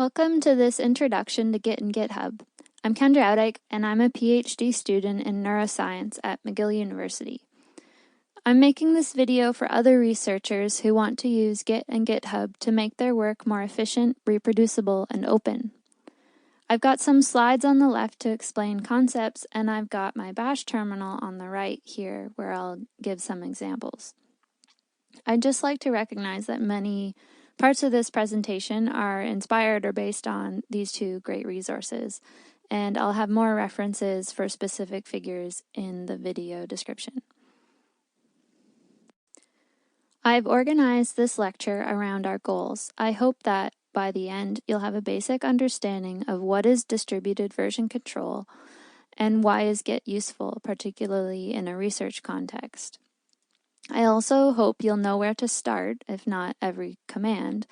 Welcome to this introduction to Git and GitHub. I'm Kendra Audyk, and I'm a PhD student in neuroscience at McGill University. I'm making this video for other researchers who want to use Git and GitHub to make their work more efficient, reproducible, and open. I've got some slides on the left to explain concepts, and I've got my bash terminal on the right here where I'll give some examples. I'd just like to recognize that many parts of this presentation are inspired or based on these two great resources, and I'll have more references for specific figures in the video description. I've organized this lecture around our goals. I hope that by the end you'll have a basic understanding of what is distributed version control and why is Git useful, particularly in a research context. I also hope you'll know where to start, if not every command,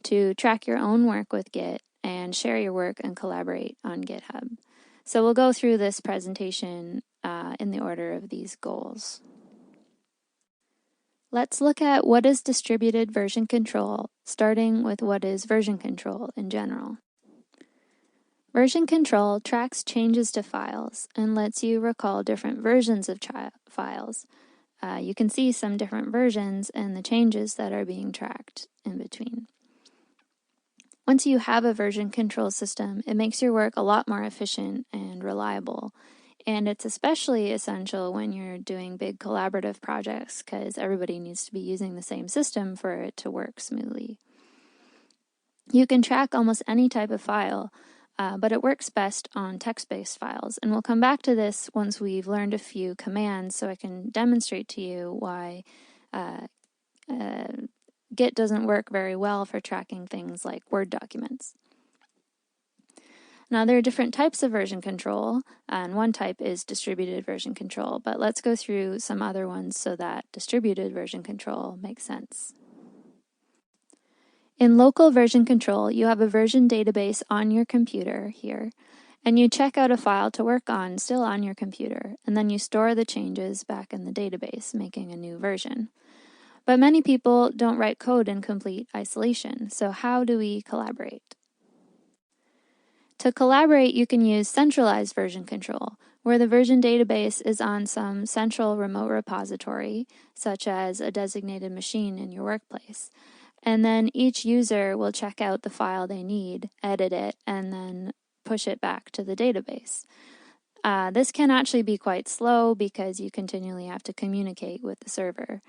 to track your own work with Git and share your work and collaborate on GitHub. So we'll go through this presentation in the order of these goals. Let's look at what is distributed version control, starting with what is version control in general. Version control tracks changes to files and lets you recall different versions of files. You can see some different versions and the changes that are being tracked in between. Once you have a version control system, it makes your work a lot more efficient and reliable. And it's especially essential when you're doing big collaborative projects because everybody needs to be using the same system for it to work smoothly. You can track almost any type of file, but it works best on text-based files. And we'll come back to this once we've learned a few commands so I can demonstrate to you why Git doesn't work very well for tracking things like Word documents. Now, there are different types of version control, and one type is distributed version control, but let's go through some other ones so that distributed version control makes sense. In local version control, you have a version database on your computer here, and you check out a file to work on still on your computer, and then you store the changes back in the database, making a new version. But many people don't write code in complete isolation, so how do we collaborate? To collaborate, you can use centralized version control, where the version database is on some central remote repository, such as a designated machine in your workplace. And then each user will check out the file they need, edit it, and then push it back to the database. This can actually be quite slow because you continually have to communicate with the server.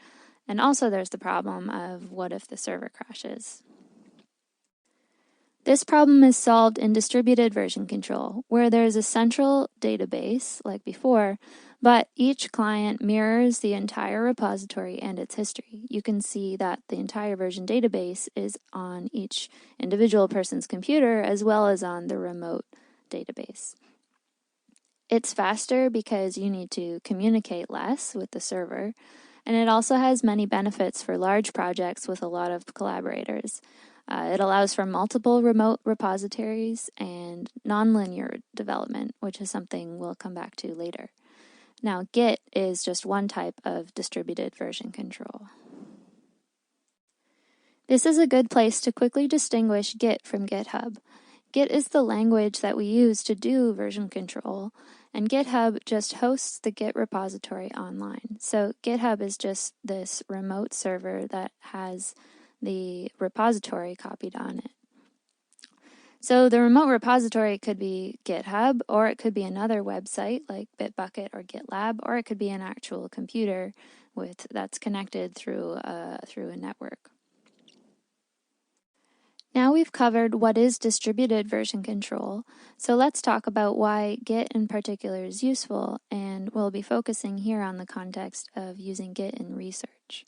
And also there's the problem of what if the server crashes. This problem is solved in distributed version control, where there's a central database, like before, but each client mirrors the entire repository and its history. You can see that the entire version database is on each individual person's computer as well as on the remote database. It's faster because you need to communicate less with the server, and it also has many benefits for large projects with a lot of collaborators. It allows for multiple remote repositories and nonlinear development, which is something we'll come back to later. Now, Git is just one type of distributed version control. This is a good place to quickly distinguish Git from GitHub. Git is the language that we use to do version control, and GitHub just hosts the Git repository online. So GitHub is just this remote server that has the repository copied on it. So the remote repository could be GitHub, or it could be another website like Bitbucket or GitLab, or it could be an actual computer that's connected through a network. Now we've covered what is distributed version control, so let's talk about why Git in particular is useful, and we'll be focusing here on the context of using Git in research.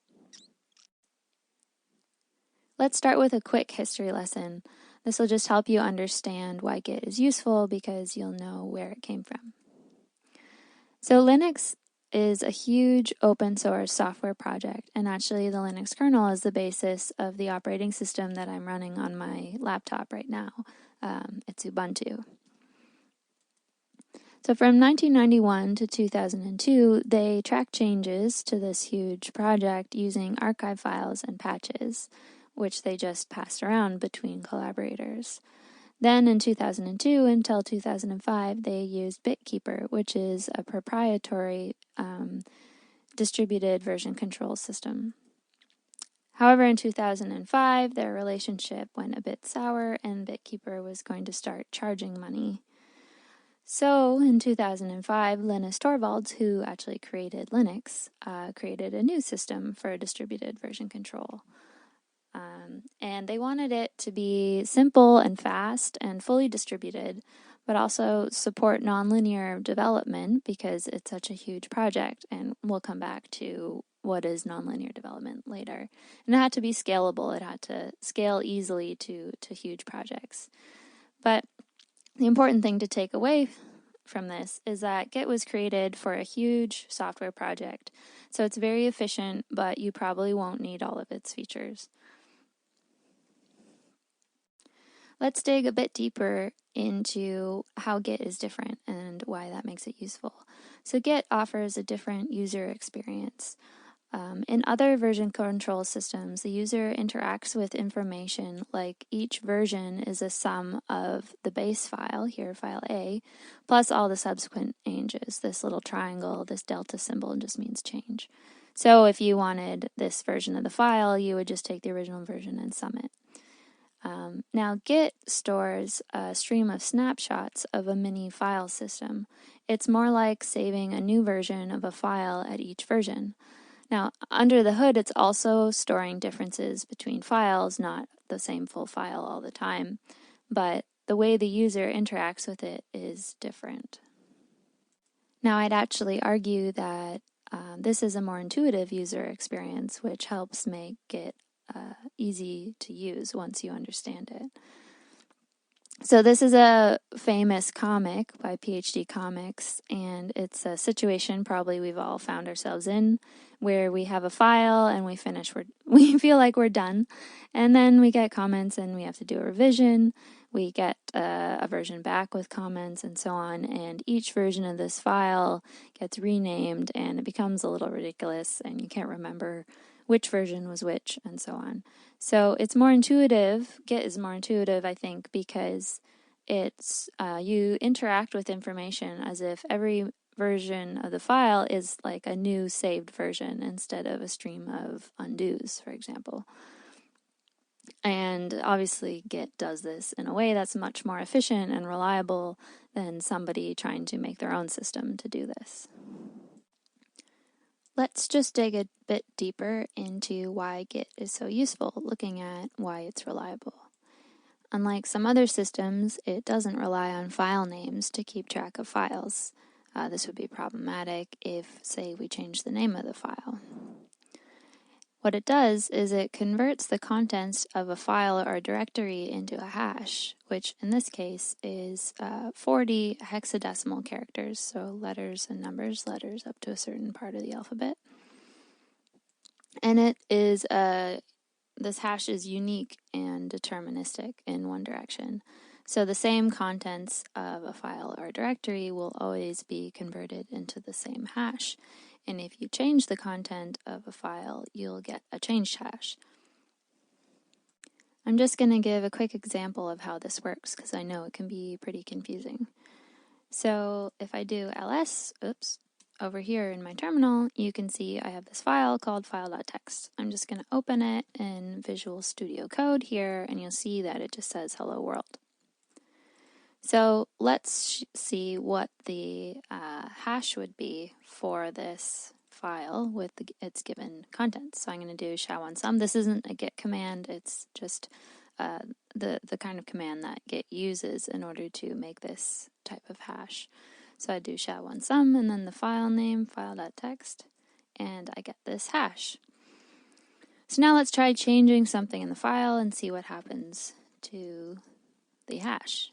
Let's start with a quick history lesson. This will just help you understand why Git is useful because you'll know where it came from. So Linux is a huge open source software project, and actually the Linux kernel is the basis of the operating system that I'm running on my laptop right now. It's Ubuntu. So from 1991 to 2002, they tracked changes to this huge project using archive files and patches, which they just passed around between collaborators. Then in 2002 until 2005, they used BitKeeper, which is a proprietary distributed version control system. However, in 2005, their relationship went a bit sour and BitKeeper was going to start charging money. So in 2005, Linus Torvalds, who actually created Linux, created a new system for distributed version control. And they wanted it to be simple and fast and fully distributed, but also support nonlinear development because it's such a huge project. And we'll come back to what is nonlinear development later. And it had to be scalable. It had to scale easily to huge projects. But the important thing to take away from this is that Git was created for a huge software project. So it's very efficient, but you probably won't need all of its features. Let's dig a bit deeper into how Git is different and why that makes it useful. So Git offers a different user experience. In other version control systems, the user interacts with information like each version is a sum of the base file, here file A, plus all the subsequent changes. This little triangle, this delta symbol just means change. So if you wanted this version of the file, you would just take the original version and sum it. Now, Git stores a stream of snapshots of a mini file system. It's more like saving a new version of a file at each version. Now, under the hood, it's also storing differences between files, not the same full file all the time, but the way the user interacts with it is different. Now, I'd actually argue that this is a more intuitive user experience, which helps make Git easy to use once you understand it. So this is a famous comic by PhD Comics, and it's a situation probably we've all found ourselves in, where we have a file and we feel like we're done, and then we get comments and we have to do a revision. We get a version back with comments and so on, and each version of this file gets renamed, and it becomes a little ridiculous, and you can't remember which version was which, and so on. So it's more intuitive. Git is more intuitive, I think, because it's you interact with information as if every version of the file is like a new saved version instead of a stream of undos, for example. And obviously Git does this in a way that's much more efficient and reliable than somebody trying to make their own system to do this. Let's just dig a bit deeper into why Git is so useful, looking at why it's reliable. Unlike some other systems, it doesn't rely on file names to keep track of files. This would be problematic if, say, we change the name of the file. What it does is it converts the contents of a file or a directory into a hash, which in this case is 40 hexadecimal characters, so letters and numbers, letters up to a certain part of the alphabet. And it is this hash is unique and deterministic in one direction. So the same contents of a file or a directory will always be converted into the same hash. And if you change the content of a file, you'll get a changed hash. I'm just going to give a quick example of how this works because I know it can be pretty confusing. So if I do ls, over here in my terminal, you can see I have this file called file.txt. I'm just going to open it in Visual Studio Code here, and you'll see that it just says hello world. So let's see what the hash would be for this file with its given contents. So I'm going to do sha1sum. This isn't a git command, it's just the kind of command that Git uses in order to make this type of hash. So I do sha1sum and then the file name, file.txt, and I get this hash. So now let's try changing something in the file and see what happens to the hash.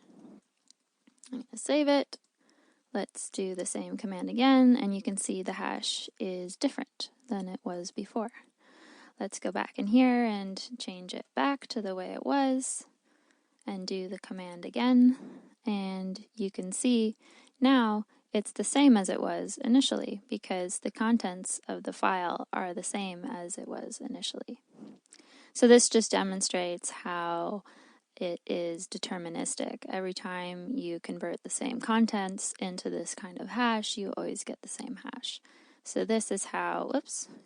I'm going to save it. Let's do the same command again, and you can see the hash is different than it was before. Let's go back in here and change it back to the way it was and do the command again, and you can see now it's the same as it was initially because the contents of the file are the same as it was initially. So this just demonstrates how it is deterministic. Every time you convert the same contents into this kind of hash, you always get the same hash. So this is how,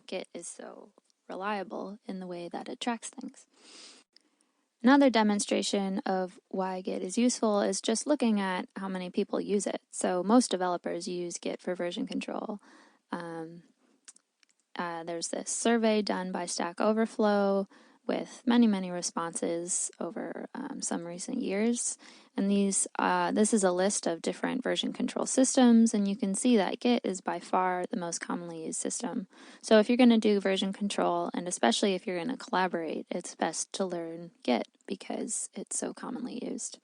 Git is so reliable in the way that it tracks things. Another demonstration of why Git is useful is just looking at how many people use it. So most developers use Git for version control. There's this survey done by Stack Overflow with many responses over some recent years. And this is a list of different version control systems, and you can see that Git is by far the most commonly used system. So if you're going to do version control, and especially if you're going to collaborate, it's best to learn Git because it's so commonly used.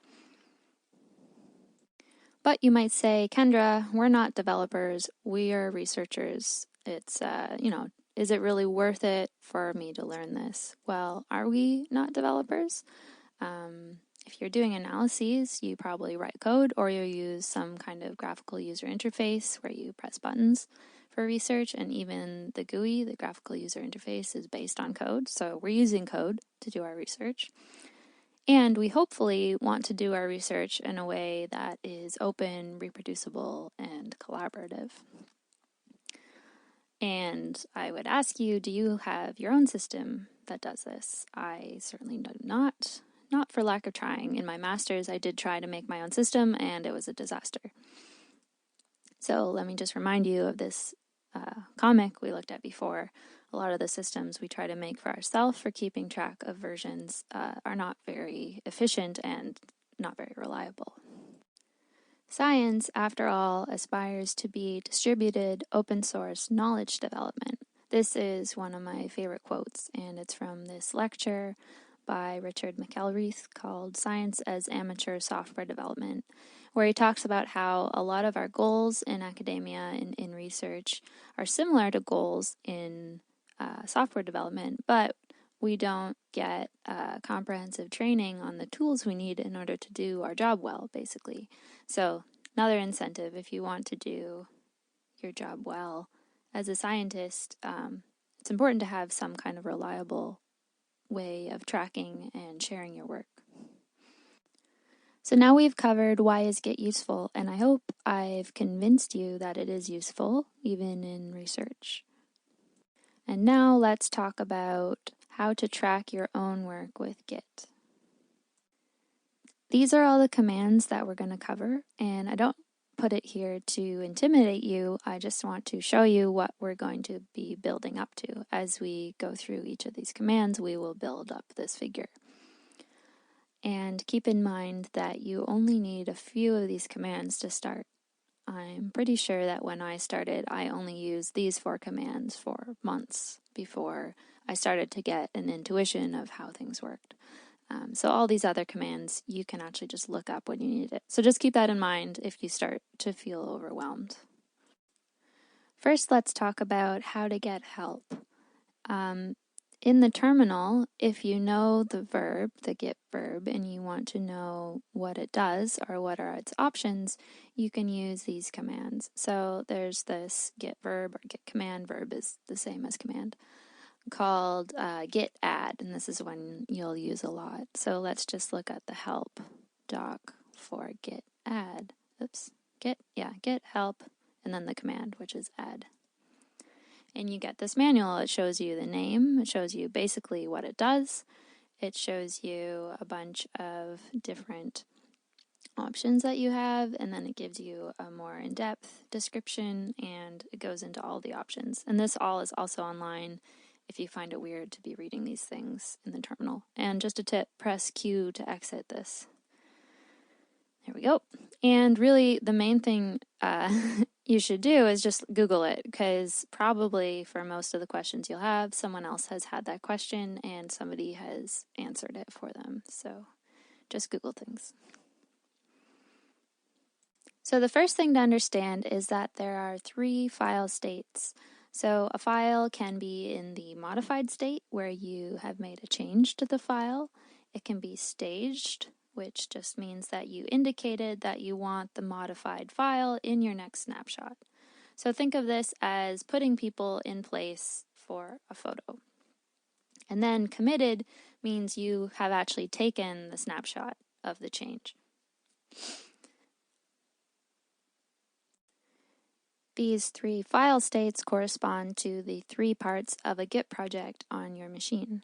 But you might say, Kendra, we're not developers, we are researchers. It's, is it really worth it for me to learn this? Well, are we not developers? If you're doing analyses, you probably write code or you use some kind of graphical user interface where you press buttons for research, and even the GUI, the graphical user interface, is based on code. So we're using code to do our research. And we hopefully want to do our research in a way that is open, reproducible, and collaborative. And I would ask you, do you have your own system that does this? I certainly do not. Not for lack of trying. In my master's, I did try to make my own system, and it was a disaster. So let me just remind you of this comic we looked at before. A lot of the systems we try to make for ourselves for keeping track of versions are not very efficient and not very reliable. Science, after all, aspires to be distributed, open-source knowledge development. This is one of my favorite quotes, and it's from this lecture by Richard McElreath called Science as Amateur Software Development, where he talks about how a lot of our goals in academia and in research are similar to goals in software development, but we don't get comprehensive training on the tools we need in order to do our job well, basically. So another incentive, if you want to do your job well as a scientist, it's important to have some kind of reliable way of tracking and sharing your work. So now we've covered why is Git useful, and I hope I've convinced you that it is useful, even in research. And now let's talk about how to track your own work with Git. These are all the commands that we're going to cover, and I don't put it here to intimidate you. I just want to show you what we're going to be building up to. As we go through each of these commands, we will build up this figure. And keep in mind that you only need a few of these commands to start. I'm pretty sure that when I started, I only used these 4 commands for months before I started to get an intuition of how things worked. So all these other commands you can actually just look up when you need it. So just keep that in mind if you start to feel overwhelmed. First, let's talk about how to get help. In the terminal, if you know the verb, the Git verb, and you want to know what it does or what are its options, you can use these commands. So there's this Git verb or Git command, verb is the same as command, called git add, and this is one you'll use a lot. So let's just look at the help doc for git add. Git help, and then the command, which is add. And you get this manual. It shows you the name, it shows you basically what it does, it shows you a bunch of different options that you have, and then it gives you a more in-depth description, and it goes into all the options. And this all is also online if you find it weird to be reading these things in the terminal. And just a tip, press Q to exit this. There we go. And really, the main thing you should do is just Google it, because probably for most of the questions you'll have, someone else has had that question and somebody has answered it for them. So just Google things. So the first thing to understand is that there are 3 file states. So a file can be in the modified state, where you have made a change to the file. It can be staged, which just means that you indicated that you want the modified file in your next snapshot. So think of this as putting people in place for a photo. And then committed means you have actually taken the snapshot of the change. These 3 file states correspond to the 3 parts of a Git project on your machine.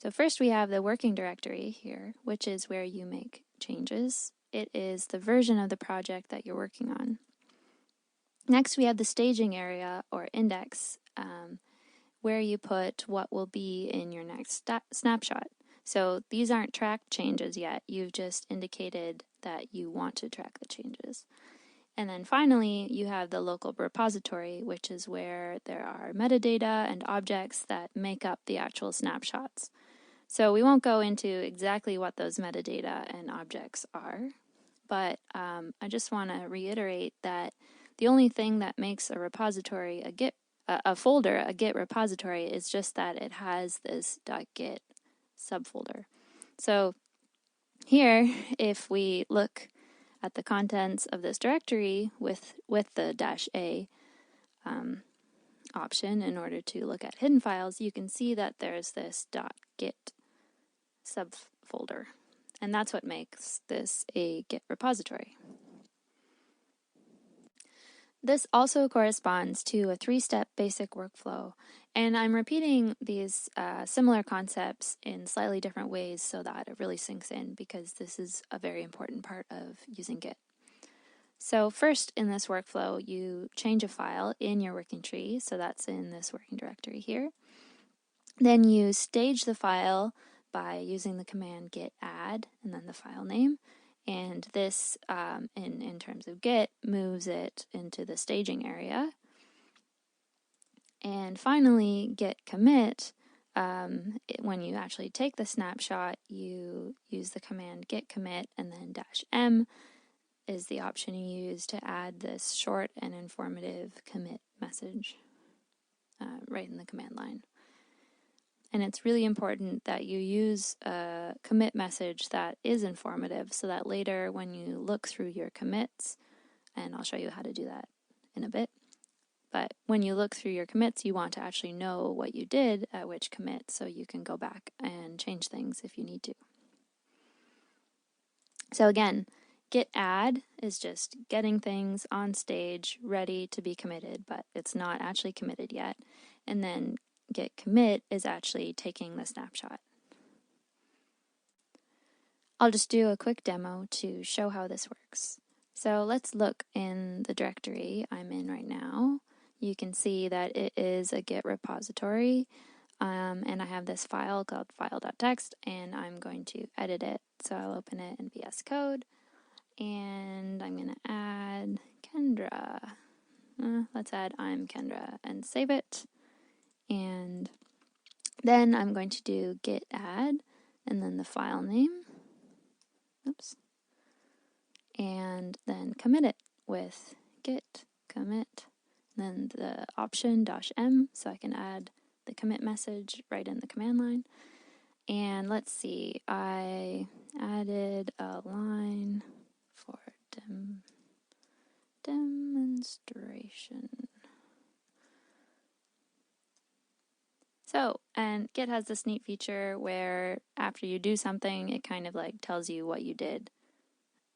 So first we have the working directory here, which is where you make changes. It is the version of the project that you're working on. Next we have the staging area or index, where you put what will be in your next snapshot. So these aren't tracked changes yet, you've just indicated that you want to track the changes. And then finally, you have the local repository, which is where there are metadata and objects that make up the actual snapshots. So we won't go into exactly what those metadata and objects are, but I just want to reiterate that the only thing that makes a repository a folder a Git repository is just that it has this .git subfolder. So here, if we look at the contents of this directory with the -a option in order to look at hidden files, you can see that there's this .git subfolder, and that's what makes this a Git repository. This also corresponds to a 3-step basic workflow, and I'm repeating these similar concepts in slightly different ways so that it really sinks in, because this is a very important part of using Git. So first in this workflow, you change a file in your working tree, so that's in this working directory here. Then you stage the file by using the command git add and then the file name. And this, in terms of Git, moves it into the staging area. And finally, git commit, when you actually take the snapshot, you use the command git commit, and then -m is the option you use to add this short and informative commit message right in the command line. And it's really important that you use a commit message that is informative so that later when you look through your commits, and I'll show you how to do that in a bit, but when you look through your commits, you want to actually know what you did at which commit so you can go back and change things if you need to. So again, git add is just getting things on stage ready to be committed, but it's not actually committed yet. And then git commit is actually taking the snapshot. I'll just do a quick demo to show how this works. So let's look in the directory I'm in right now. You can see that it is a Git repository, and I have this file called file.txt, and I'm going to edit it. So I'll open it in VS Code, and I'm going to add Kendra. Let's add I'm Kendra and save it. And then I'm going to do git add and then the file name. Oops. And then commit it with git commit, then the option -m so I can add the commit message right in the command line. And let's see, I added a line for demonstration. So, and Git has this neat feature where after you do something, it kind of like tells you what you did.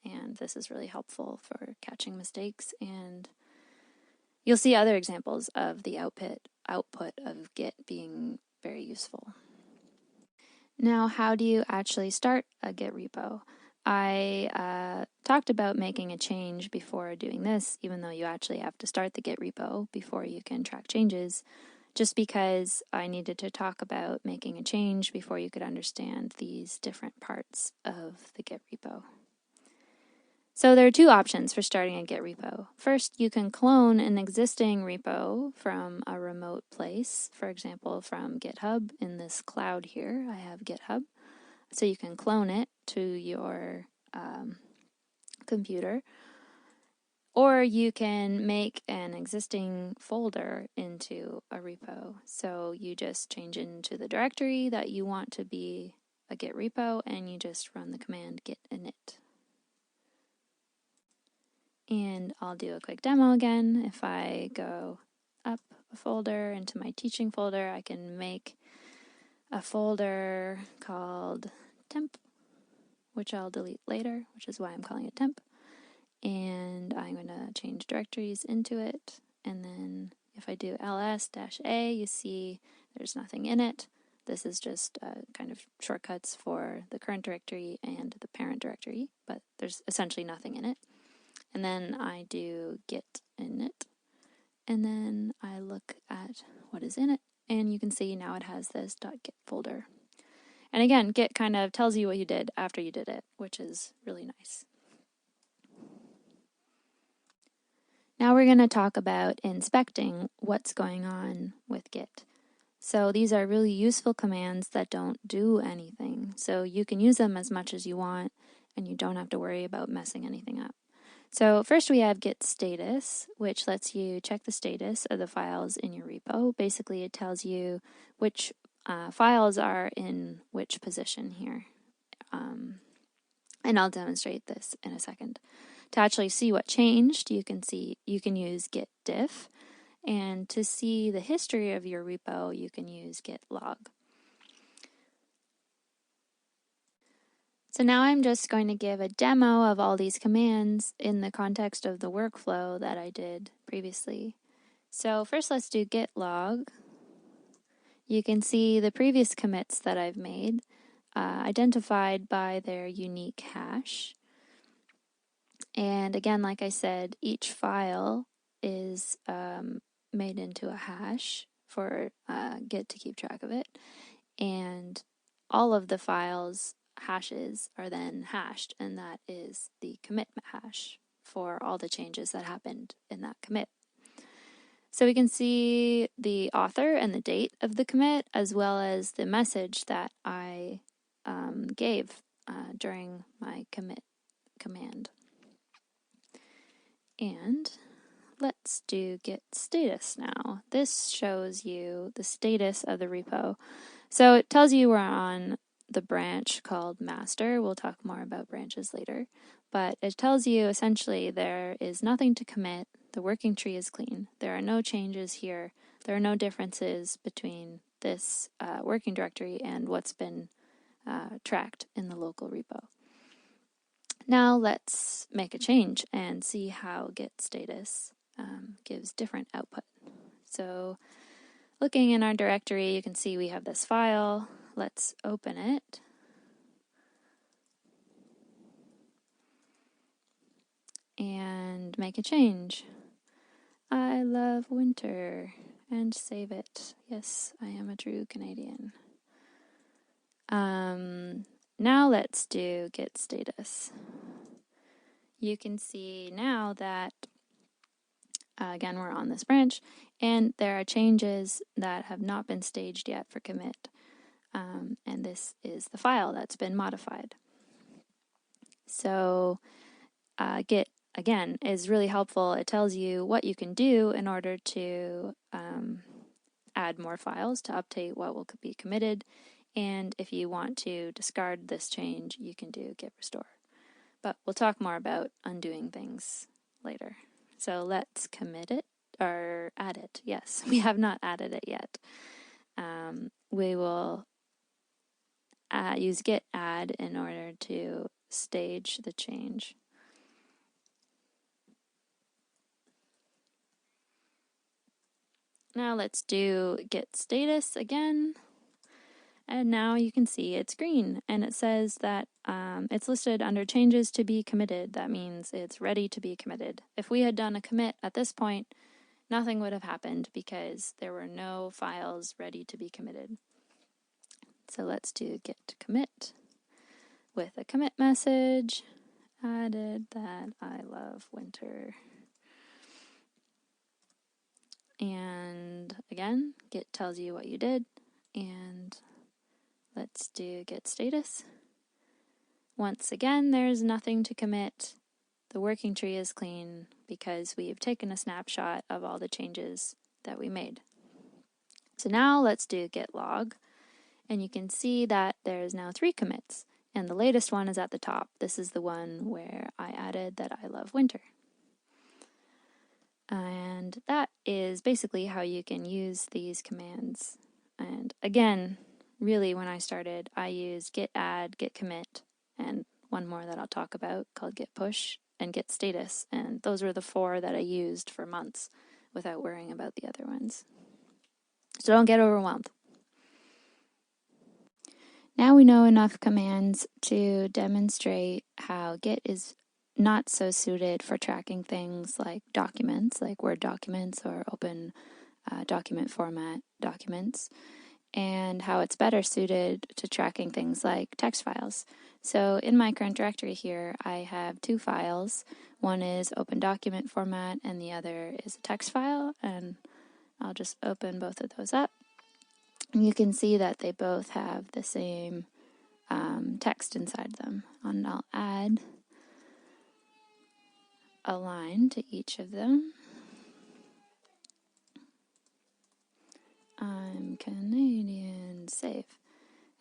And this is really helpful for catching mistakes, and you'll see other examples of the output of Git being very useful. Now, how do you actually start a Git repo? I talked about making a change before doing this, even though you actually have to start the Git repo before you can track changes, just because I needed to talk about making a change before you could understand these different parts of the Git repo. So there are 2 options for starting a Git repo. First, you can clone an existing repo from a remote place, for example, from GitHub. In this cloud here, I have GitHub. So you can clone it to your computer, or you can make an existing folder into a repo. So you just change into the directory that you want to be a Git repo, and you just run the command git init. And I'll do a quick demo again. If I go up a folder into my teaching folder, I can make a folder called temp, which I'll delete later, which is why I'm calling it temp. And I'm going to change directories into it. And then if I do ls-a, you see there's nothing in it. This is just kind of shortcuts for the current directory and the parent directory, but there's essentially nothing in it. And then I do git init, and then I look at what is in it, and you can see now it has this .git folder. And again, Git kind of tells you what you did after you did it, which is really nice. Now we're going to talk about inspecting what's going on with Git. So these are really useful commands that don't do anything. So you can use them as much as you want, and you don't have to worry about messing anything up. So first we have git status, which lets you check the status of the files in your repo. Basically, it tells you which files are in which position here. And I'll demonstrate this in a second. To actually see what changed, you can use git diff. And to see the history of your repo, you can use git log. So now I'm just going to give a demo of all these commands in the context of the workflow that I did previously. So first let's do git log. You can see the previous commits that I've made identified by their unique hash. And again, like I said, each file is made into a hash for Git to keep track of it. And all of the files hashes are then hashed, and that is the commit hash for all the changes that happened in that commit. So we can see the author and the date of the commit, as well as the message that I gave during my commit command. And let's do git status now. This shows you the status of the repo. So it tells you we're on the branch called master. We'll talk more about branches later. But it tells you essentially there is nothing to commit. The working tree is clean. There are no changes here. There are no differences between this working directory and what's been tracked in the local repo. Now let's make a change and see how git status gives different output. So looking in our directory, you can see we have this file. Let's open it. And make a change. I love winter. And save it. Yes, I am a true Canadian. Now let's do git status. You can see now that again, we're on this branch, and there are changes that have not been staged yet for commit. And this is the file that's been modified. So Git, again, is really helpful. It tells you what you can do in order to add more files to update what will be committed. And if you want to discard this change, you can do git restore. But we'll talk more about undoing things later. So let's commit it, or add it. Yes, we have not added it yet. We will use git add in order to stage the change. Now let's do git status again. And now you can see it's green, and it says that it's listed under changes to be committed. That means it's ready to be committed. If we had done a commit at this point, nothing would have happened because there were no files ready to be committed. So let's do git commit with a commit message. Added that I love winter. And again, git tells you what you did, and let's do git status. Once again, there's nothing to commit. The working tree is clean because we've taken a snapshot of all the changes that we made. So now let's do git log, and you can see that there's now 3 commits, and the latest one is at the top. This is the one where I added that I love winter. And that is basically how you can use these commands. And again, really when I started, I used git add, git commit, and one more that I'll talk about called git push and git status. And those were the 4 that I used for months without worrying about the other ones. So don't get overwhelmed. Now we know enough commands to demonstrate how Git is not so suited for tracking things like documents, like Word documents or open document format documents, and how it's better suited to tracking things like text files. So in my current directory here, I have 2 files. One is open document format and the other is a text file, and I'll just open both of those up. And you can see that they both have the same text inside them. And I'll add a line to each of them. I'm Canadian, save.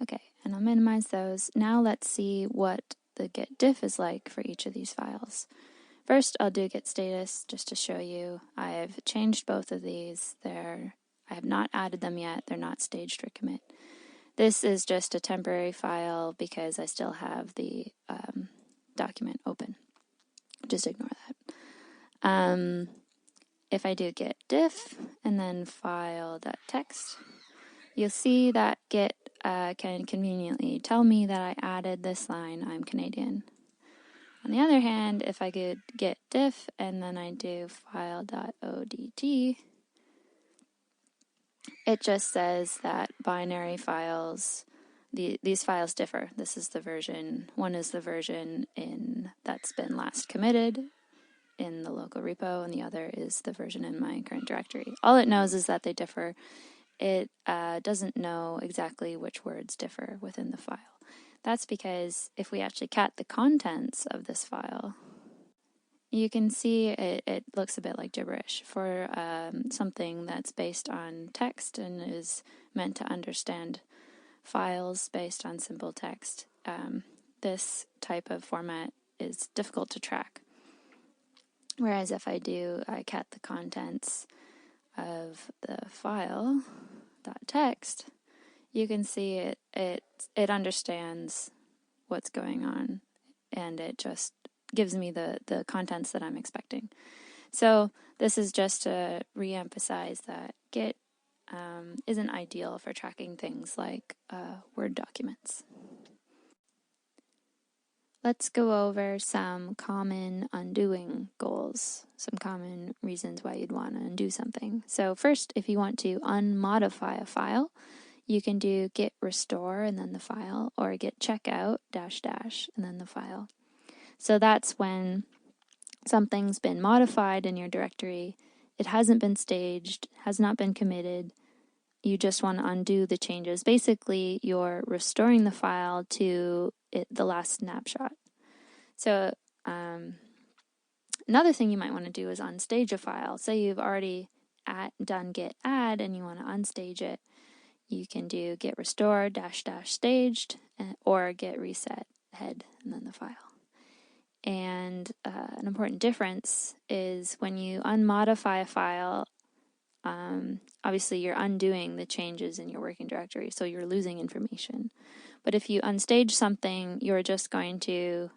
Okay, and I'll minimize those. Now let's see what the git diff is like for each of these files. First, I'll do git status just to show you. I've changed both of these. I have not added them yet. They're not staged for commit. This is just a temporary file because I still have the document open. Just ignore that. If I do git diff and then file.txt, you'll see that Git can conveniently tell me that I added this line, I'm Canadian. On the other hand, if I could git diff and then I do file.odt, it just says that binary files, these files differ. This is the version, one is the version that's been last committed in the local repo, and the other is the version in my current directory. All it knows is that they differ. It doesn't know exactly which words differ within the file. That's because if we actually cat the contents of this file, you can see it looks a bit like gibberish for something that's based on text and is meant to understand files based on simple text. This type of format is difficult to track. Whereas if I cat the contents of the file .text, you can see it understands what's going on, and it just gives me the contents that I'm expecting. So this is just to re-emphasize that Git isn't ideal for tracking things like Word documents. Let's go over some common undoing goals, some common reasons why you'd want to undo something. So first, if you want to unmodify a file, you can do git restore and then the file, or git checkout -- and then the file. So that's when something's been modified in your directory, it hasn't been staged, has not been committed, you just want to undo the changes. Basically, you're restoring the file to the last snapshot. So another thing you might want to do is unstage a file. Say you've already done git add and you want to unstage it. You can do git restore -- staged or git reset head and then the file. And an important difference is when you unmodify a file, obviously you're undoing the changes in your working directory, so you're losing information. But if you unstage something, you're just going to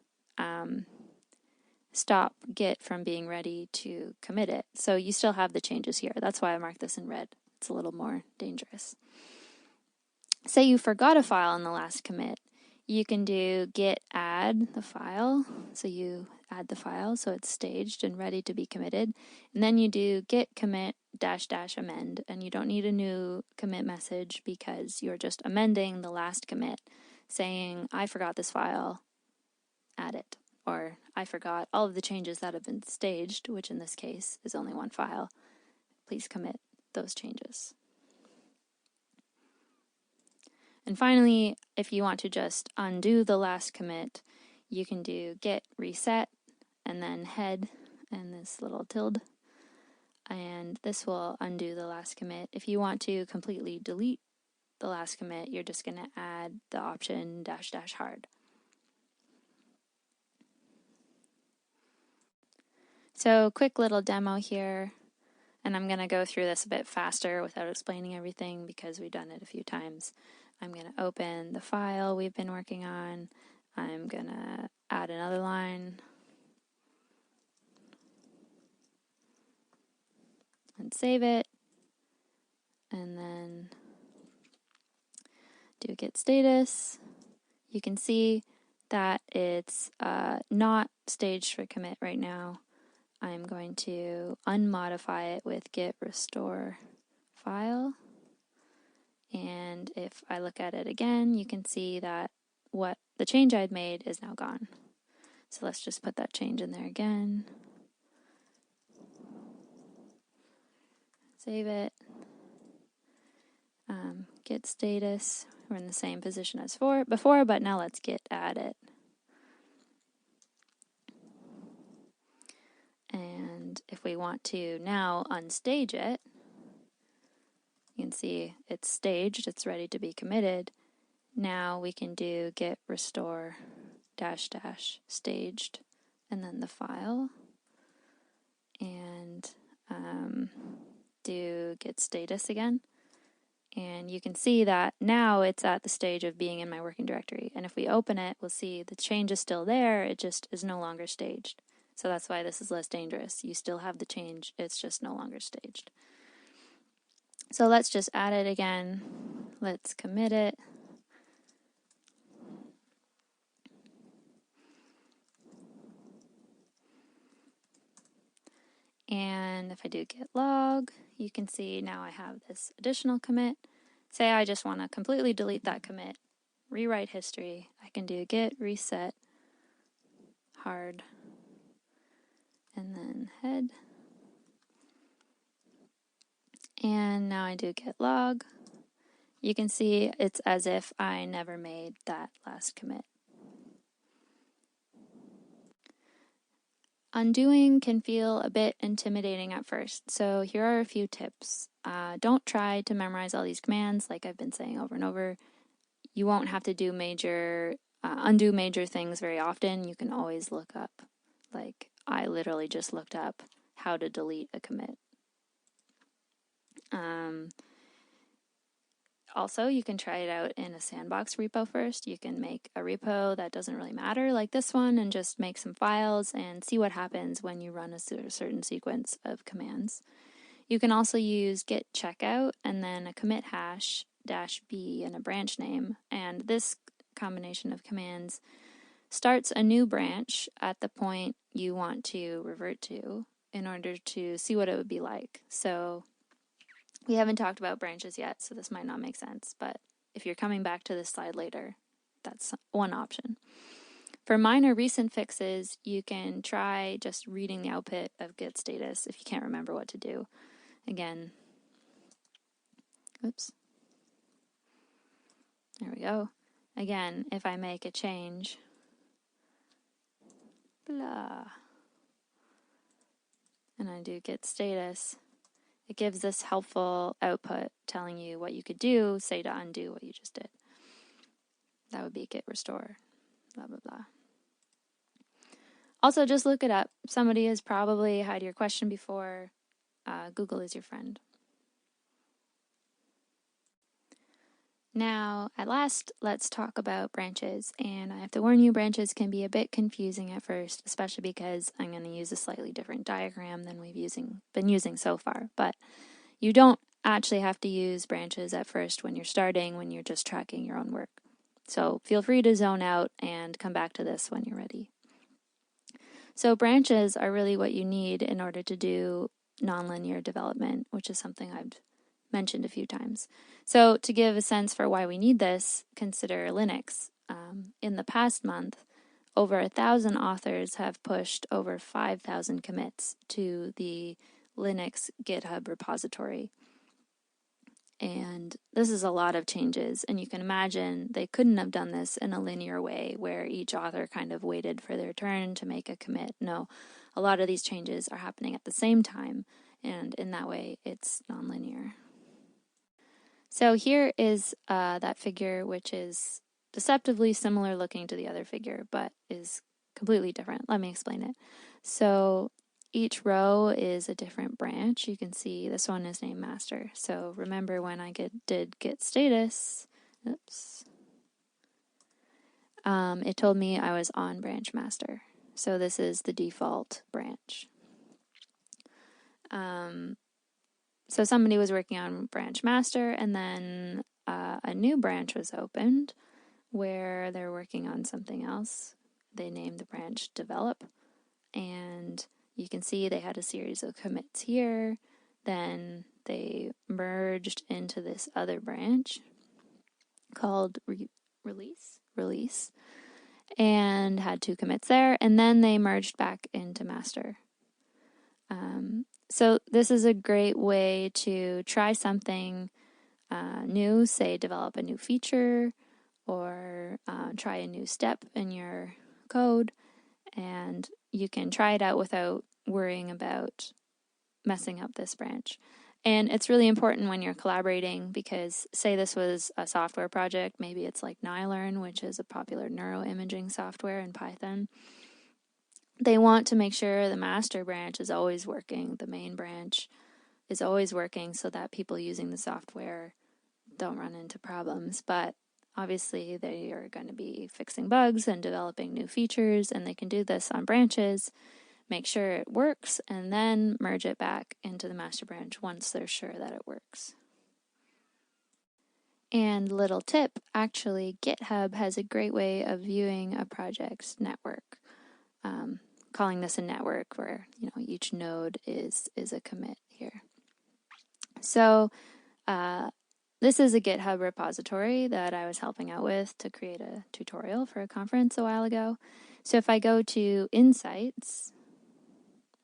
stop Git from being ready to commit it. So you still have the changes here. That's why I marked this in red. It's a little more dangerous. Say you forgot a file in the last commit. You can do git add the file. So you add the file so it's staged and ready to be committed. And then you do git commit -- amend. And you don't need a new commit message because you're just amending the last commit, saying, I forgot this file, add it. Or I forgot all of the changes that have been staged, which in this case is only one file. Please commit those changes. And finally, if you want to just undo the last commit, you can do git reset and then head and this little tilde, and this will undo the last commit. If you want to completely delete the last commit, you're just going to add the option -- hard. So quick little demo here, and I'm going to go through this a bit faster without explaining everything because we've done it a few times. I'm going to open the file we've been working on. I'm going to add another line and save it, and then do git status. You can see that it's not staged for commit right now. I'm going to unmodify it with git restore file. And if I look at it again, you can see that what the change I'd made is now gone. So let's just put that change in there again. Save it. Git status. We're in the same position as before, but now let's git add it. And if we want to now unstage it, you can see it's staged, it's ready to be committed. Now we can do git restore -- staged and then the file, and do git status again. And you can see that now it's at the stage of being in my working directory. And if we open it, we'll see the change is still there, it just is no longer staged. So that's why this is less dangerous. You still have the change, it's just no longer staged. So let's just add it again. Let's commit it. And if I do git log, you can see now I have this additional commit. Say I just want to completely delete that commit, rewrite history. I can do git reset hard and then head. And now I do git log. You can see it's as if I never made that last commit. Undoing can feel a bit intimidating at first, so here are a few tips. Don't try to memorize all these commands like I've been saying over and over. You won't have to do undo major things very often. You can always look up. Like, I literally just looked up how to delete a commit. Also, you can try it out in a sandbox repo first. You can make a repo that doesn't really matter, like this one, and just make some files and see what happens when you run a certain sequence of commands. You can also use git checkout and then a commit hash -b and a branch name, and this combination of commands starts a new branch at the point you want to revert to in order to see what it would be like. So we haven't talked about branches yet, so this might not make sense, but if you're coming back to this slide later, that's one option. For minor recent fixes, you can try just reading the output of git status if you can't remember what to do. Again, oops, there we go. Again, if I make a change, blah, and I do git status, it gives this helpful output telling you what you could do, say to undo what you just did. That would be git restore, blah, blah, blah. Also, just look it up. Somebody has probably had your question before. Google is your friend. Now, at last, let's talk about branches. And I have to warn you, branches can be a bit confusing at first, especially because I'm going to use a slightly different diagram than we've been using so far. But you don't actually have to use branches at first when you're starting, when you're just tracking your own work. So feel free to zone out and come back to this when you're ready. So branches are really what you need in order to do nonlinear development, which is something I've mentioned a few times. So to give a sense for why we need this, consider Linux. In the past month, over 1,000 authors have pushed over 5,000 commits to the Linux GitHub repository. And this is a lot of changes, and you can imagine they couldn't have done this in a linear way where each author kind of waited for their turn to make a commit. No, a lot of these changes are happening at the same time, and in that way it's nonlinear. So here is that figure, which is deceptively similar looking to the other figure, but is completely different. Let me explain it. So each row is a different branch. You can see this one is named master. So remember when I did git status oops, it told me I was on branch master. So this is the default branch. So somebody was working on branch master, and then a new branch was opened where they're working on something else. They named the branch develop, and you can see they had a series of commits here. Then they merged into this other branch called release, and had 2 commits there, and then they merged back into master. So this is a great way to try something new, say develop a new feature, or try a new step in your code, and you can try it out without worrying about messing up this branch. And it's really important when you're collaborating, because say this was a software project, maybe it's like NiLearn, which is a popular neuroimaging software in Python. They want to make sure the master branch is always working, the main branch is always working, so that people using the software don't run into problems. But obviously they are going to be fixing bugs and developing new features, and they can do this on branches, make sure it works, and then merge it back into the master branch once they're sure that it works. And little tip, actually GitHub has a great way of viewing a project's network. Calling this a network, where each node is a commit here. So this is a GitHub repository that I was helping out with to create a tutorial for a conference a while ago. So if I go to Insights,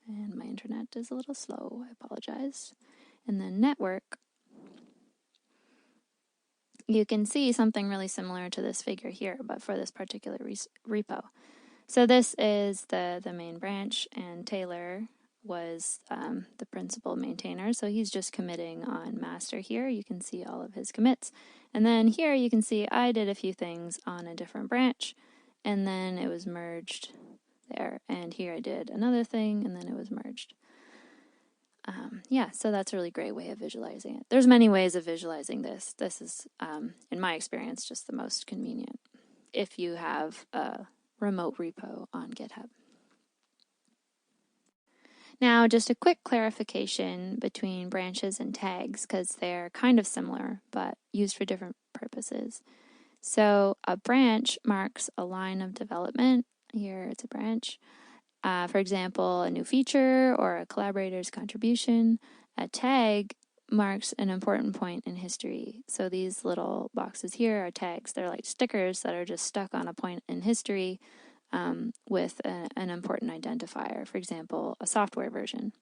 and my internet is a little slow, I apologize, and then Network, you can see something really similar to this figure here, but for this particular repo. So this is the main branch, and Taylor was the principal maintainer, so he's just committing on master here. You can see all of his commits. And then here you can see I did a few things on a different branch, and then it was merged there. And here I did another thing, and then it was merged. Yeah, so that's a really great way of visualizing it. There's many ways of visualizing this. This is, in my experience, just the most convenient if you have a remote repo on GitHub. Now, just a quick clarification between branches and tags, because they're kind of similar, but used for different purposes. So a branch marks a line of development. Here it's a branch. For example, a new feature or a collaborator's contribution. A tag marks an important point in history. So these little boxes here are tags. They're like stickers that are just stuck on a point in history with an important identifier. For example, a software version.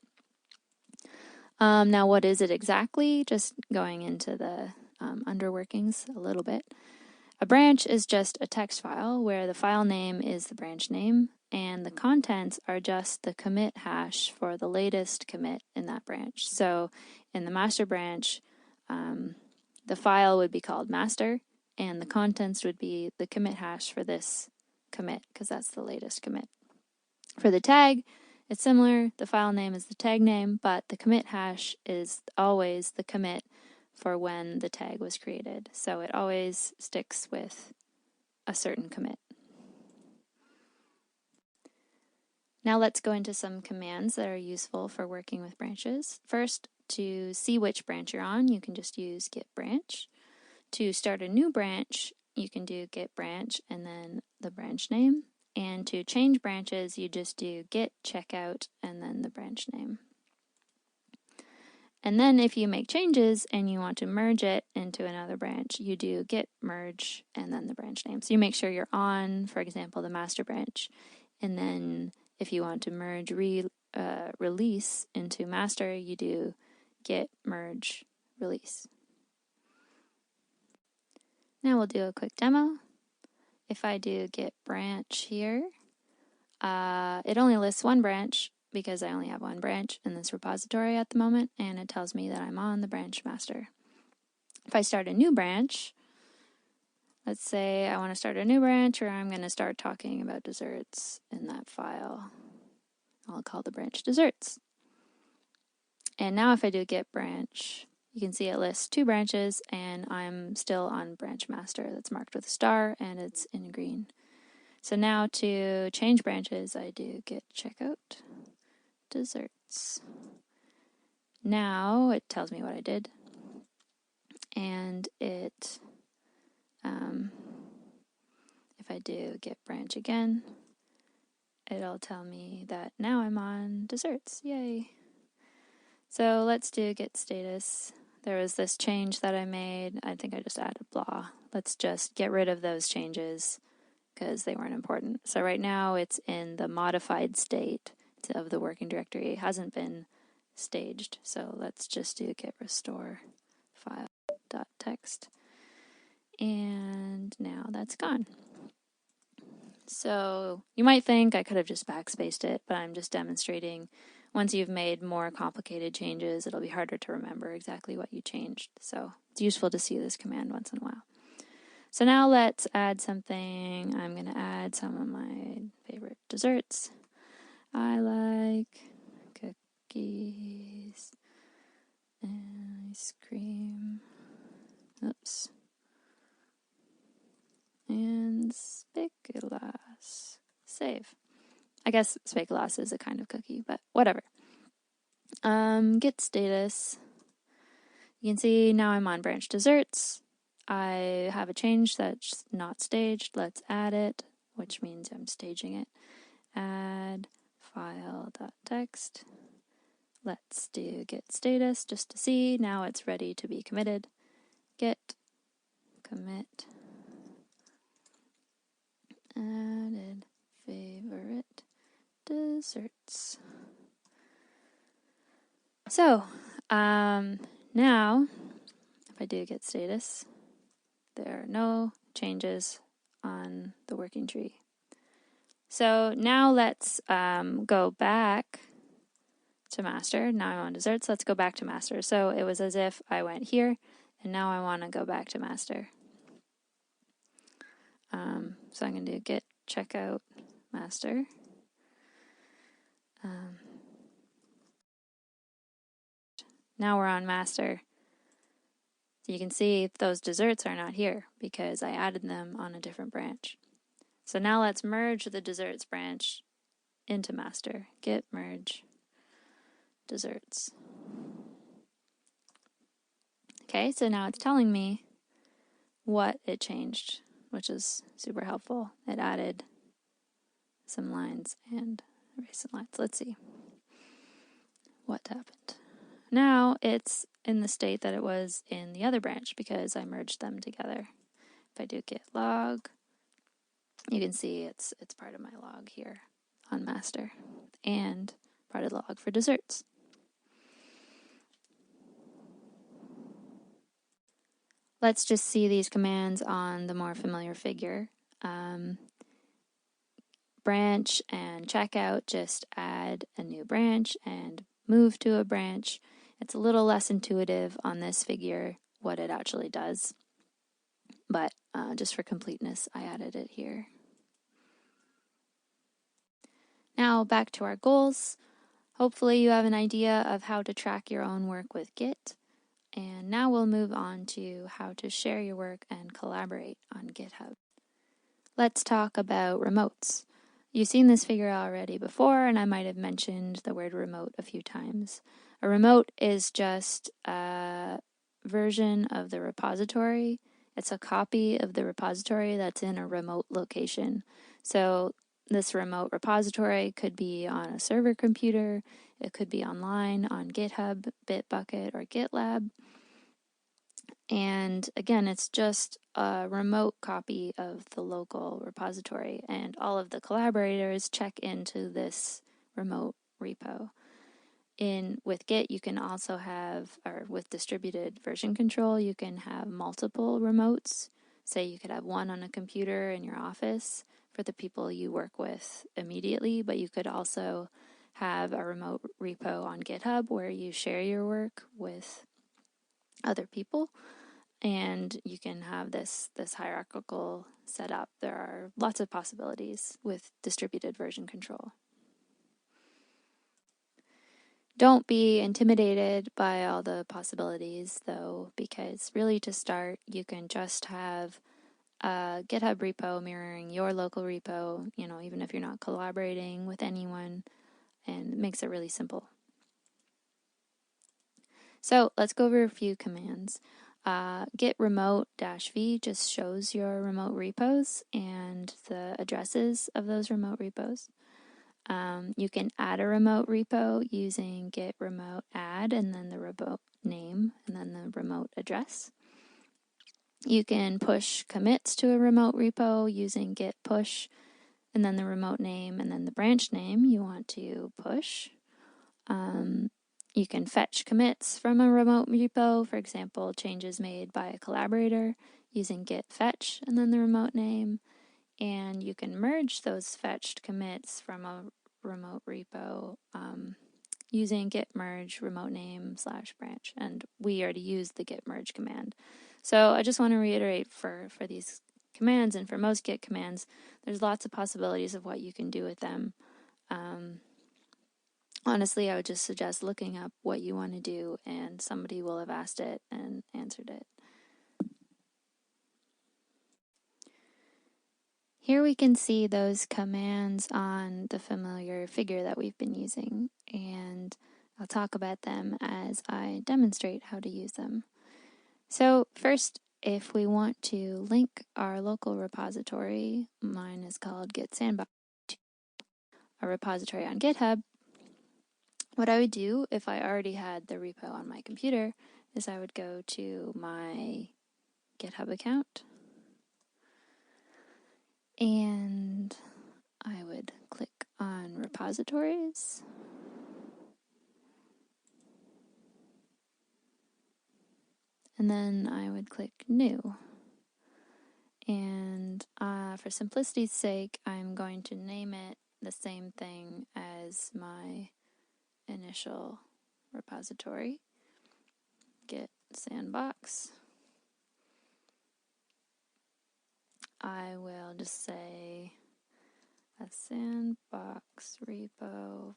Now, what is it exactly? Just going into the underworkings a little bit. A branch is just a text file where the file name is the branch name, and the contents are just the commit hash for the latest commit in that branch. So in the master branch, the file would be called master, and the contents would be the commit hash for this commit, because that's the latest commit. For the tag, it's similar. The file name is the tag name, but the commit hash is always the commit for when the tag was created. So it always sticks with a certain commit. Now let's go into some commands that are useful for working with branches. First, to see which branch you're on, you can just use git branch. To start a new branch, you can do git branch and then the branch name. And to change branches, you just do git checkout and then the branch name. And then if you make changes and you want to merge it into another branch, you do git merge and then the branch name. So you make sure you're on, for example, the master branch. And then if you want to merge release into master, you do git merge release. Now we'll do a quick demo. If I do git branch here, it only lists one branch, because I only have one branch in this repository at the moment, and it tells me that I'm on the branch master. If I start a new branch, let's say I want to start a new branch, or I'm going to start talking about desserts in that file. I'll call the branch desserts. And now if I do git branch, you can see it lists 2 branches, and I'm still on branch master. That's marked with a star, and it's in green. So now to change branches, I do git checkout desserts. Now it tells me what I did, and it, if I do git branch again, it'll tell me that now I'm on desserts. Yay! So let's do git status. There was this change that I made. I think I just added blah. Let's just get rid of those changes because they weren't important. So right now it's in the modified state of the working directory. It hasn't been staged. So let's just do git restore file.txt. And now that's gone. So you might think I could have just backspaced it, but I'm just demonstrating once you've made more complicated changes, it'll be harder to remember exactly what you changed. So it's useful to see this command once in a while. So now let's add something. I'm going to add some of my favorite desserts. I like cookies, ice cream, oops, and spekulas. Save. I guess spekulas is a kind of cookie, but whatever. Git status. You can see now I'm on branch desserts. I have a change that's not staged. Let's add it, which means I'm staging it. Add file.txt. Let's do git status just to see. Now it's ready to be committed. Git commit added favorite desserts. So now if I do git status, there are no changes on the working tree. So now let's go back to master. Now I'm on desserts. Let's go back to master. So it was as if I went here, and now I want to go back to master. So I'm going to do git checkout master. Now we're on master. So you can see those desserts are not here because I added them on a different branch. So now let's merge the desserts branch into master. Git merge desserts. Okay, so now it's telling me what it changed, which is super helpful. It added some lines and erased some lines. Let's see what happened. Now it's in the state that it was in the other branch because I merged them together. If I do git log, you can see it's part of my log here on master and part of the log for desserts. Let's just see these commands on the more familiar figure. Branch and checkout just add a new branch and move to a branch. It's a little less intuitive on this figure what it actually does, but just for completeness, I added it here. Now back to our goals. Hopefully you have an idea of how to track your own work with Git. And now we'll move on to how to share your work and collaborate on GitHub. Let's talk about remotes. You've seen this figure already before, and I might have mentioned the word remote a few times. A remote is just a version of the repository. It's a copy of the repository that's in a remote location. So this remote repository could be on a server computer, it could be online on GitHub, Bitbucket, or GitLab. And again, it's just a remote copy of the local repository, and all of the collaborators check into this remote repo. With Git, you can also have, or with distributed version control, you can have multiple remotes. Say you could have one on a computer in your office for the people you work with immediately, but you could also have a remote repo on GitHub where you share your work with other people. And you can have this hierarchical setup. There are lots of possibilities with distributed version control. Don't be intimidated by all the possibilities, though, because really to start, you can just have a GitHub repo mirroring your local repo, even if you're not collaborating with anyone, and it makes it really simple. So let's go over a few commands. Git remote -v just shows your remote repos and the addresses of those remote repos. You can add a remote repo using git remote add and then the remote name and then the remote address. You can push commits to a remote repo using git push and then the remote name and then the branch name you want to push. You can fetch commits from a remote repo, for example, changes made by a collaborator using git fetch and then the remote name. And you can merge those fetched commits from a remote repo using git merge remote name /branch. And we already used the git merge command. So I just want to reiterate for these commands and for most git commands, there's lots of possibilities of what you can do with them. Honestly, I would just suggest looking up what you want to do, and somebody will have asked it and answered it. Here we can see those commands on the familiar figure that we've been using, and I'll talk about them as I demonstrate how to use them. So first, if we want to link our local repository, mine is called Git Sandbox, a repository on GitHub, what I would do if I already had the repo on my computer is I would go to my GitHub account and I would click on repositories. And then I would click new. And for simplicity's sake, I'm going to name it the same thing as my initial repository, Git Sandbox. I will just say a sandbox repo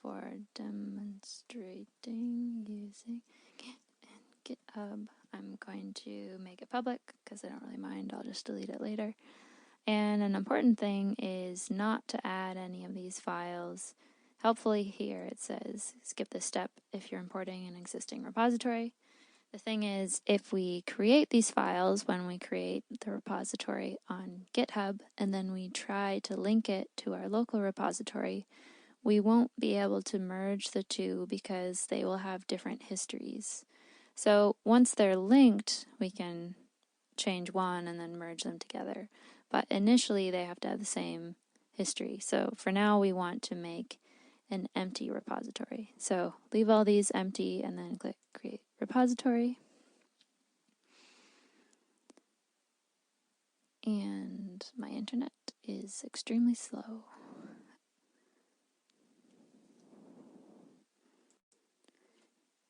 for demonstrating using Git and GitHub. I'm going to make it public because I don't really mind. I'll just delete it later. And an important thing is not to add any of these files. Helpfully here it says skip this step if you're importing an existing repository. The thing is, if we create these files when we create the repository on GitHub and then we try to link it to our local repository, we won't be able to merge the two because they will have different histories. So once they're linked, we can change one and then merge them together. But initially, they have to have the same history. So for now, we want to make an empty repository. So leave all these empty and then click Create Repository. And my internet is extremely slow.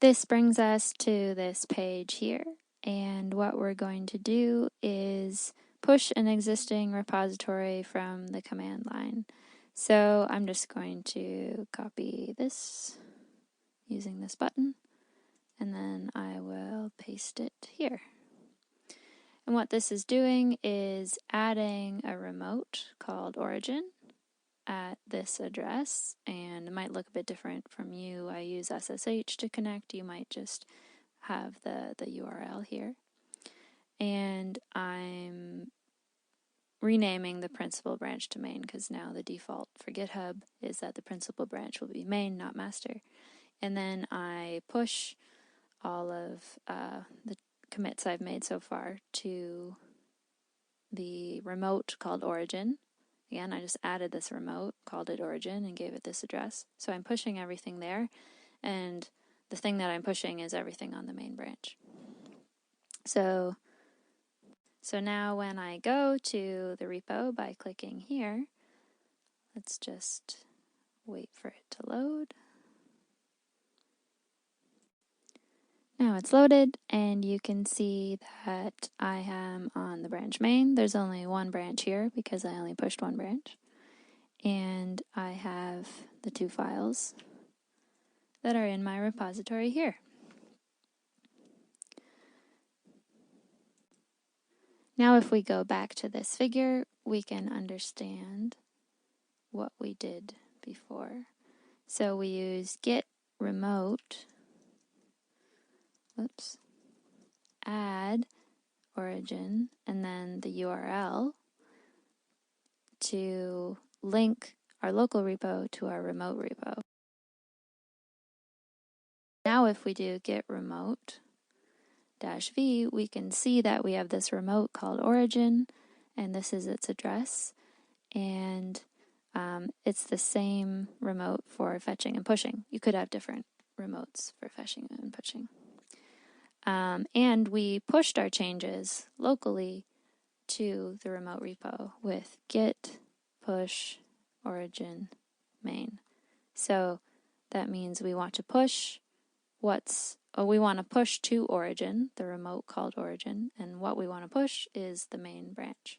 This brings us to this page here. And what we're going to do is push an existing repository from the command line. So I'm just going to copy this using this button, and then I will paste it here. And what this is doing is adding a remote called origin at this address, and it might look a bit different from you. I use SSH to connect. You might just have the URL here. And I'm renaming the principal branch to main because now the default for GitHub is that the principal branch will be main, not master. And then I push all of the commits I've made so far to the remote called origin. Again, I just added this remote, called it origin, and gave it this address. So I'm pushing everything there, and the thing that I'm pushing is everything on the main branch. So now when I go to the repo by clicking here, let's just wait for it to load. Now it's loaded, and you can see that I am on the branch main. There's only one branch here because I only pushed one branch. And I have the two files. that are in my repository here. Now if we go back to this figure, we can understand what we did before. So we use git remote, add origin, and then the URL to link our local repo to our remote repo. Now if we do git remote -v, we can see that we have this remote called origin, and this is its address, and it's the same remote for fetching and pushing. You could have different remotes for fetching and pushing. And we pushed our changes locally to the remote repo with git push origin main. So that means we want to push we want to push to origin, the remote called origin, and what we want to push is the main branch.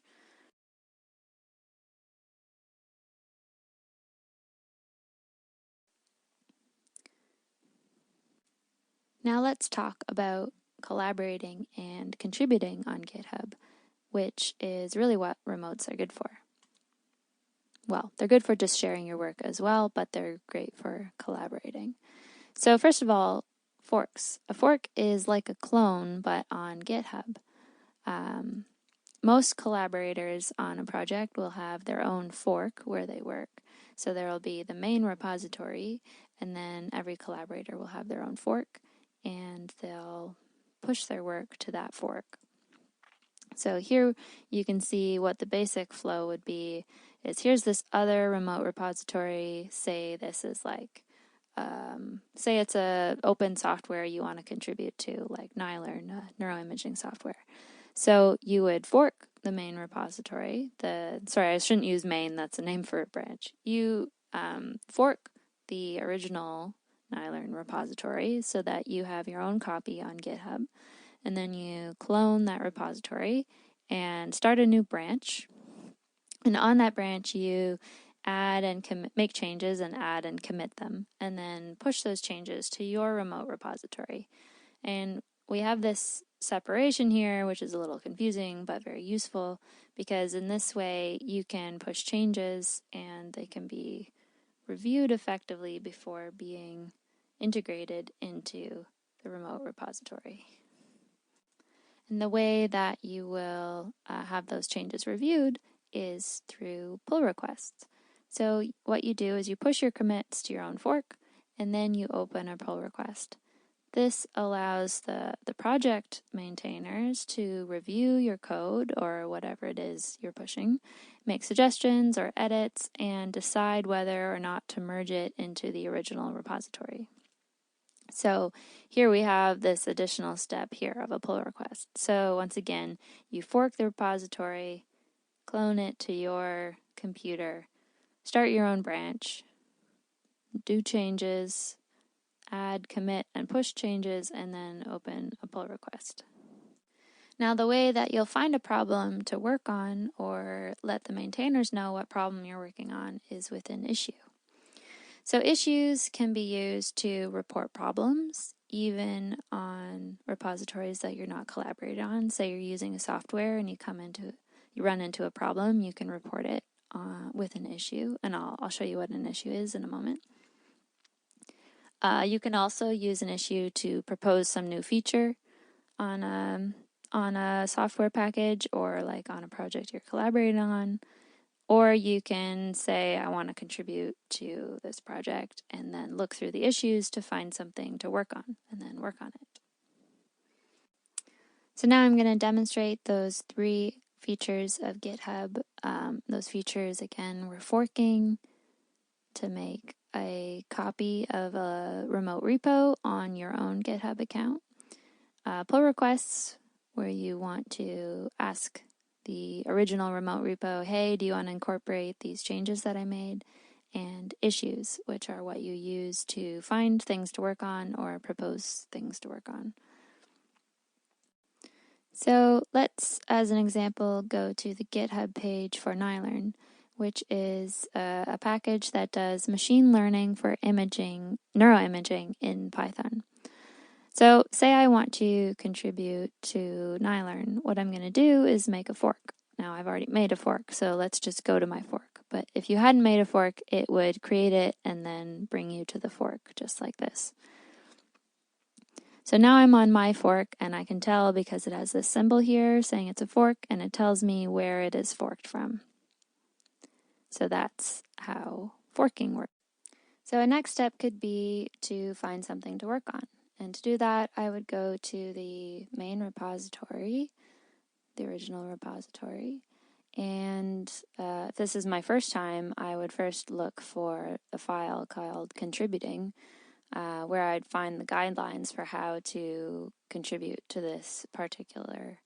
Now let's talk about collaborating and contributing on GitHub, which is really what remotes are good for. Well, they're good for just sharing your work as well, but they're great for collaborating. So first of all, forks. A fork is like a clone, but on GitHub. Most collaborators on a project will have their own fork where they work. So there will be the main repository, and then every collaborator will have their own fork, and they'll push their work to that fork. So here you can see what the basic flow would be is here's this other remote repository. Say this is like, say it's a open software you want to contribute to, like Nylearn, neuroimaging software. So you would fork the main repository. Sorry, I shouldn't use main, that's a name for a branch. You fork the original Nylearn repository so that you have your own copy on GitHub. And then you clone that repository and start a new branch. And on that branch, you add and make changes and add and commit them, and then push those changes to your remote repository. And we have this separation here, which is a little confusing, but very useful, because in this way, you can push changes and they can be reviewed effectively before being integrated into the remote repository. And the way that you will have those changes reviewed is through pull requests. So what you do is you push your commits to your own fork, and then you open a pull request. This allows the project maintainers to review your code or whatever it is you're pushing, make suggestions or edits, and decide whether or not to merge it into the original repository. So here we have this additional step here of a pull request. So once again, you fork the repository, clone it to your computer, start your own branch, do changes, add, commit, and push changes, and then open a pull request. Now the way that you'll find a problem to work on or let the maintainers know what problem you're working on is with an issue. So issues can be used to report problems, even on repositories that you're not collaborating on. Say you're using a software and you run into a problem, you can report it with an issue, and I'll show you what an issue is in a moment. You can also use an issue to propose some new feature on a software package or like on a project you're collaborating on. Or you can say, I want to contribute to this project, and then look through the issues to find something to work on, and then work on it. So now I'm going to demonstrate those 3 features of GitHub. Those features, again, were forking to make a copy of a remote repo on your own GitHub account. Pull requests, where you want to ask the original remote repo, hey, do you want to incorporate these changes that I made? And issues, which are what you use to find things to work on or propose things to work on. So let's, as an example, go to the GitHub page for Nylearn. which is a package that does machine learning for imaging, neuroimaging in Python. So say I want to contribute to Nylearn. What I'm going to do is make a fork. Now I've already made a fork, so let's just go to my fork. But if you hadn't made a fork, it would create it and then bring you to the fork, just like this. So now I'm on my fork, and I can tell because it has this symbol here saying it's a fork, and it tells me where it is forked from. So that's how forking works. So a next step could be to find something to work on. And to do that, I would go to the main repository, the original repository. And if this is my first time, I would first look for a file called contributing, where I'd find the guidelines for how to contribute to this particular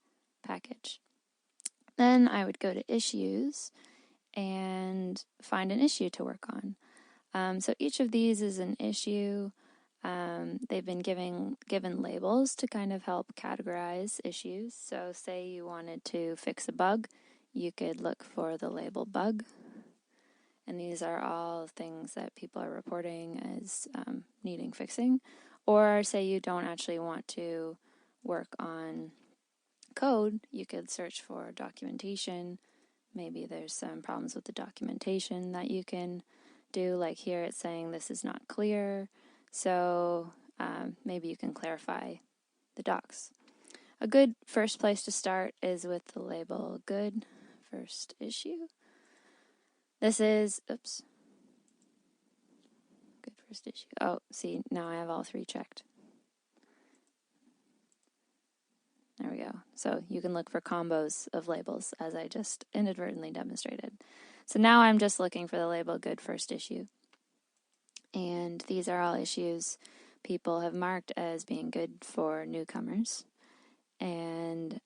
package. Then I would go to issues and find an issue to work on. So each of these is an issue. They've been given labels to kind of help categorize issues. So say you wanted to fix a bug, you could look for the label bug. And these are all things that people are reporting as needing fixing. Or say you don't actually want to work on code, you could search for documentation. Maybe there's some problems with the documentation that you can do. Like here it's saying this is not clear. So maybe you can clarify the docs. A good first place to start is with the label good first issue. This is, good first issue. Oh, see, now I have all three checked. There we go. So you can look for combos of labels as I just inadvertently demonstrated. So now I'm just looking for the label good first issue. And these are all issues people have marked as being good for newcomers. And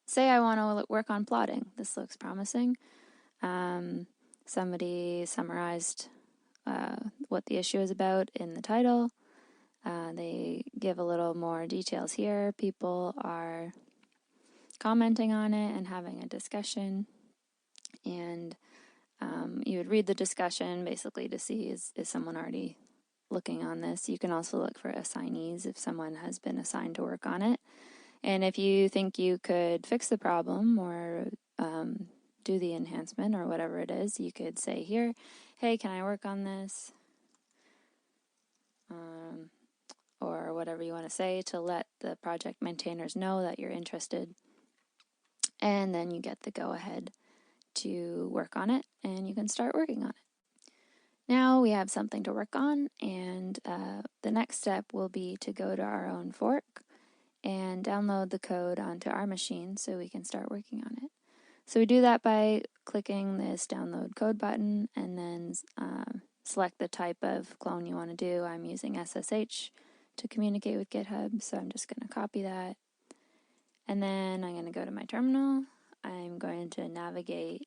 say I want to work on plotting. This looks promising. Somebody summarized what the issue is about in the title. They give a little more details here. People are commenting on it and having a discussion. And you would read the discussion basically to see is someone already looking on this. You can also look for assignees if someone has been assigned to work on it. And if you think you could fix the problem or do the enhancement or whatever it is, you could say here, hey, can I work on this? Or whatever you want to say to let the project maintainers know that you're interested. And then you get the go-ahead to work on it, and you can start working on it. Now we have something to work on, and the next step will be to go to our own fork and download the code onto our machine so we can start working on it. So we do that by clicking this download code button and then select the type of clone you want to do. I'm using SSH to communicate with GitHub, so I'm just going to copy that. And then I'm going to go to my terminal. I'm going to navigate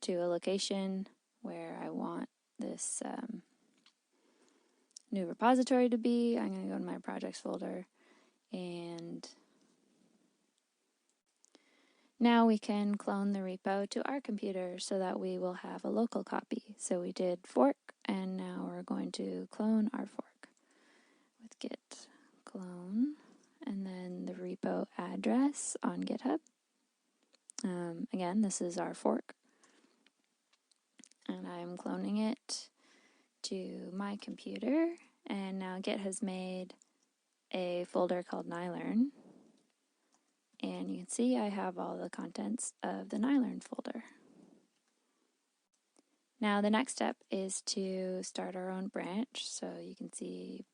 to a location where I want this new repository to be. I'm going to go to my projects folder, and now we can clone the repo to our computer so that we will have a local copy. So we did fork, and now we're going to clone our fork with git clone, and then the repo address on GitHub. Again, this is our fork, and I'm cloning it to my computer, and now Git has made a folder called Nylearn, and you can see I have all the contents of the Nylearn folder. Now the next step is to start our own branch. So you can see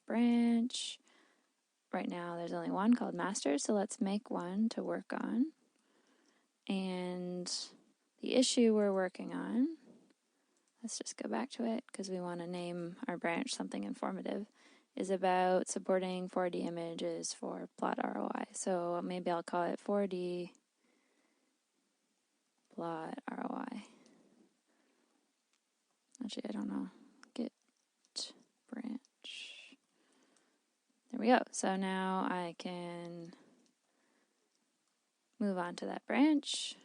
branch. Right now there's only one called master, so let's make one to work on. And the issue we're working on, let's just go back to it because we want to name our branch something informative, is about supporting 4D images for plot ROI. So maybe I'll call it 4D plot ROI. Actually, I don't know. Git branch. There we go. So now I can move on to that branch.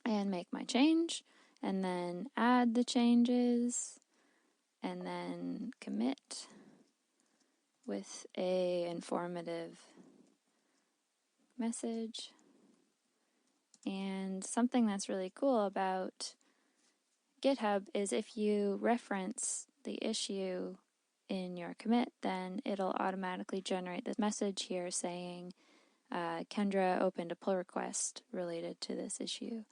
and make my change, and then add the changes, and then commit with a informative message. And something that's really cool about GitHub is if you reference the issue in your commit, then it'll automatically generate this message here saying Kendra opened a pull request related to this issue.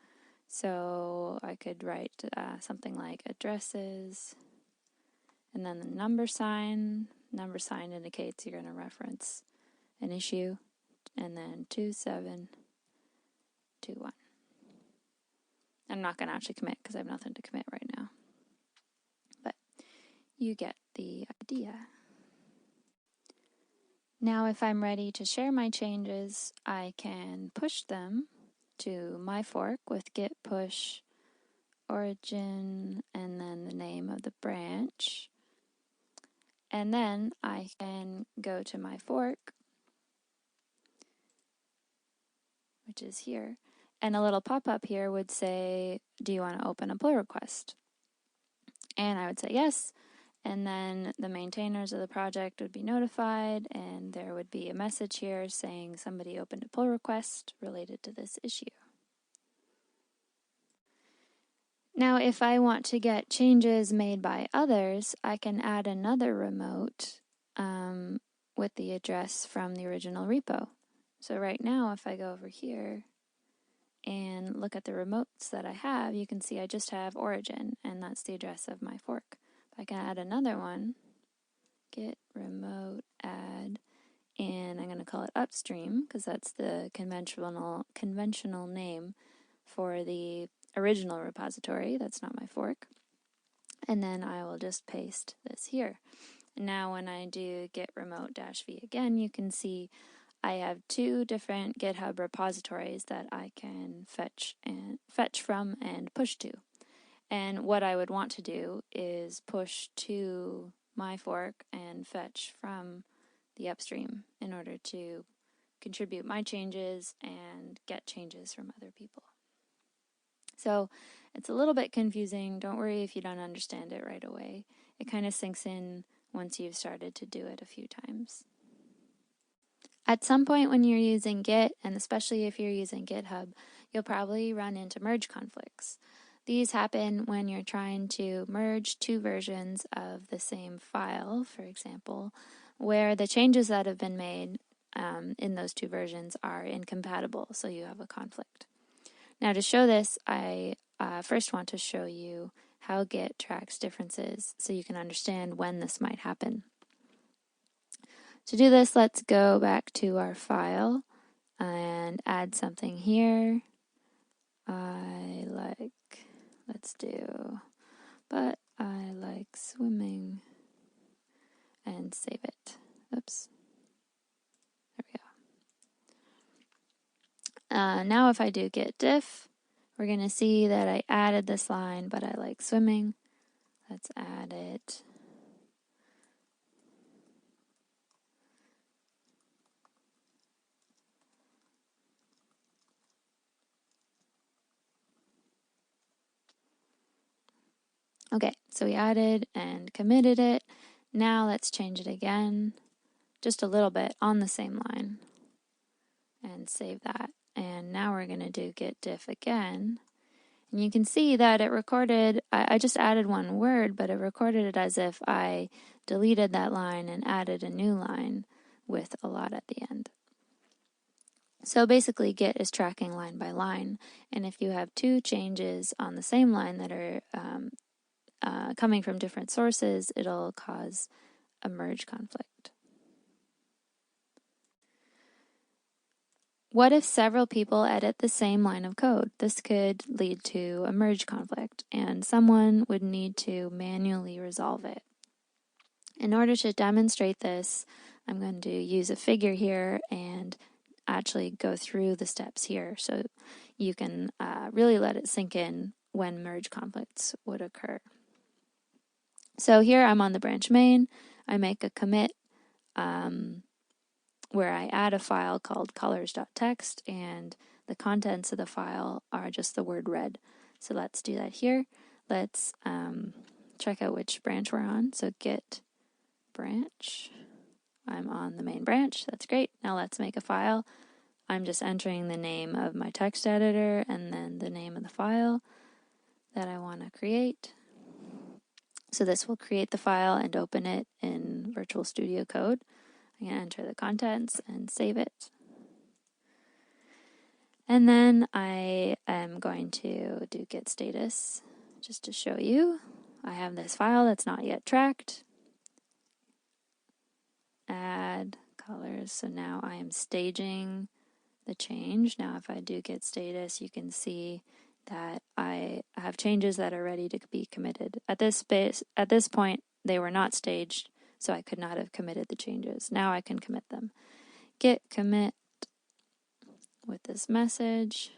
So I could write something like addresses, and then the number sign. Number sign indicates you're going to reference an issue, and then 2721. I'm not going to actually commit because I have nothing to commit right now. But you get the idea. Now if I'm ready to share my changes, I can push them to my fork with git push origin and then the name of the branch. And then I can go to my fork, which is here, and a little pop-up here would say, do you want to open a pull request? And I would say yes, and then the maintainers of the project would be notified, and there would be a message here saying somebody opened a pull request related to this issue. Now, if I want to get changes made by others, I can add another remote with the address from the original repo. So right now, if I go over here and look at the remotes that I have, you can see I just have origin, and that's the address of my fork. I can add another one, git remote add, and I'm going to call it upstream because that's the conventional name for the original repository. That's not my fork. And then I will just paste this here. Now when I do git remote -v again, you can see I have two different GitHub repositories that I can fetch from and push to. And what I would want to do is push to my fork and fetch from the upstream in order to contribute my changes and get changes from other people. So it's a little bit confusing. Don't worry if you don't understand it right away. It kind of sinks in once you've started to do it a few times. At some point when you're using Git, and especially if you're using GitHub, you'll probably run into merge conflicts. These happen when you're trying to merge two versions of the same file, for example, where the changes that have been made in those two versions are incompatible, so you have a conflict. Now to show this, I first want to show you how Git tracks differences so you can understand when this might happen. To do this, let's go back to our file and add something here. But I like swimming, and save it. Oops. There we go. Now if I do git diff, we're going to see that I added this line, but I like swimming. Let's add it. Okay, so we added and committed it. Now let's change it again, just a little bit on the same line, and save that. And now we're going to do git diff again. And you can see that it recorded, I just added one word, but it recorded it as if I deleted that line and added a new line with a lot at the end. So basically Git is tracking line by line, and if you have two changes on the same line that are coming from different sources, it'll cause a merge conflict. What if several people edit the same line of code? This could lead to a merge conflict, and someone would need to manually resolve it. In order to demonstrate this, I'm going to use a figure here and actually go through the steps here so you can really let it sink in when merge conflicts would occur. So here I'm on the branch main. I make a commit where I add a file called colors.txt, and the contents of the file are just the word red. So let's do that here. Let's check out which branch we're on. So git branch. I'm on the main branch. That's great. Now let's make a file. I'm just entering the name of my text editor and then the name of the file that I want to create. So this will create the file and open it in Virtual Studio Code. I'm going to enter the contents and save it. And then I am going to do git status just to show you. I have this file that's not yet tracked. Add colors. So now I am staging the change. Now if I do git status, you can see that I have changes that are ready to be committed. At this point, they were not staged, so I could not have committed the changes. Now I can commit them. Git commit with this message.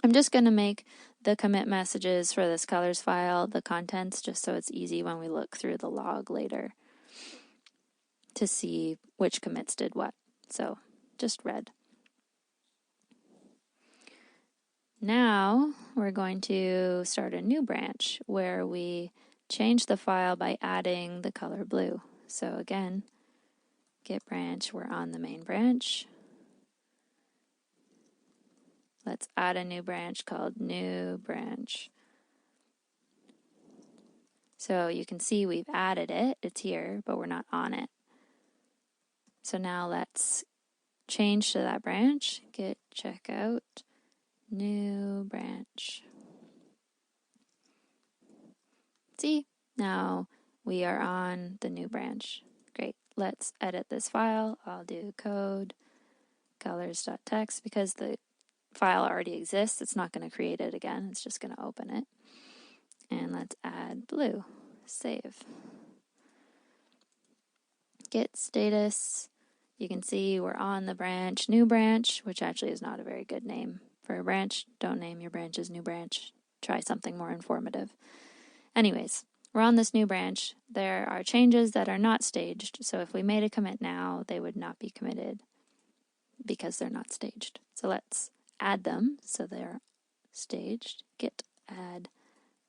I'm just going to make the commit messages for this colors file the contents, just so it's easy when we look through the log later to see which commits did what. So just red. Now we're going to start a new branch where we change the file by adding the color blue. So again, git branch, we're on the main branch. Let's add a new branch called new branch. So you can see we've added it, it's here, but we're not on it. So now let's change to that branch, git checkout, new branch. See, now we are on the new branch. Great, let's edit this file. I'll do code colors.txt because the file already exists. It's not going to create it again. It's just going to open it. And let's add blue. Save. Git status. You can see we're on the branch, new branch, which actually is not a very good name for a branch. Don't name your branches new branch. Try something more informative. Anyways, we're on this new branch. There are changes that are not staged. So if we made a commit now, they would not be committed because they're not staged. So let's add them so they're staged. Git add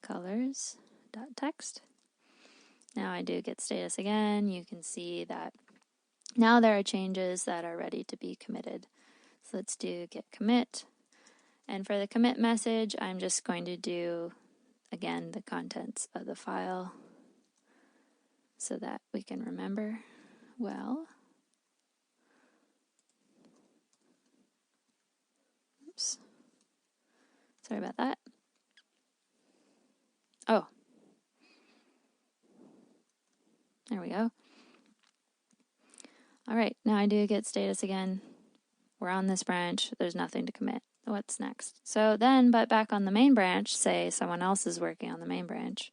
colors.txt. Now I do git status again. You can see that now there are changes that are ready to be committed. So let's do git commit. And for the commit message, I'm just going to do, again, the contents of the file so that we can remember well. Oops. Sorry about that. Oh. There we go. All right, now I do git status again. We're on this branch. There's nothing to commit. What's next? So then, but back on the main branch, say someone else is working on the main branch.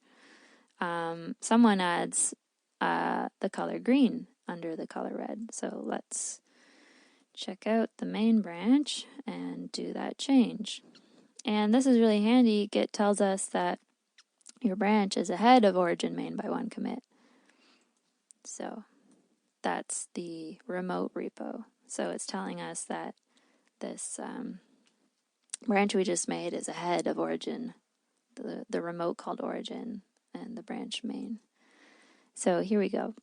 Someone adds the color green under the color red. So let's check out the main branch and do that change. And this is really handy. Git tells us that your branch is ahead of origin main by one commit. So that's the remote repo. So it's telling us that this branch we just made is ahead of origin, the remote called origin, and the branch main. So here we go.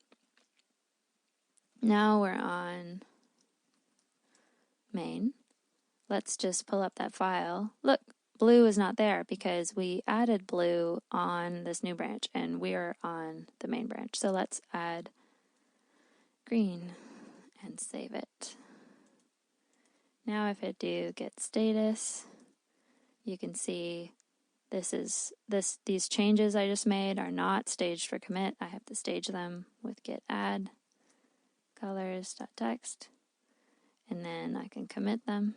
Now we're on main. Let's just pull up that file. Look, blue is not there because we added blue on this new branch and we're on the main branch. So let's add green and save it. Now if I do git status, you can see these changes I just made are not staged for commit. I have to stage them with git add colors.txt, and then I can commit them.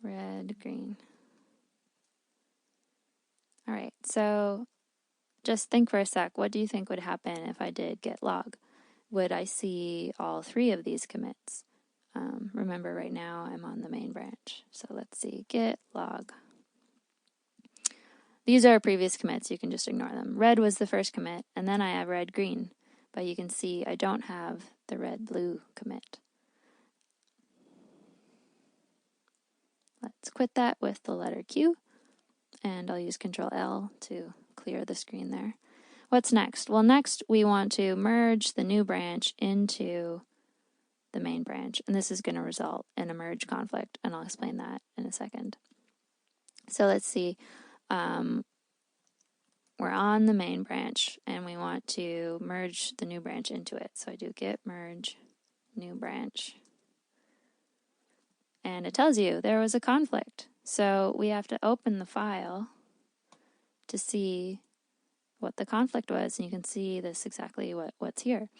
Red, green. All right, so just think for a sec. What do you think would happen if I did git log? Would I see all three of these commits? Remember, right now I'm on the main branch. So let's see, git log. These are previous commits. You can just ignore them. Red was the first commit, and then I have red, green. But you can see I don't have the red, blue commit. Let's quit that with the letter Q, and I'll use Control L to clear the screen there. What's next? Well, next we want to merge the new branch into the main branch, and this is going to result in a merge conflict, and I'll explain that in a second. So let's see. We're on the main branch, and we want to merge the new branch into it. So I do git merge new branch, and it tells you there was a conflict. So we have to open the file to see what the conflict was, and you can see this exactly what's here.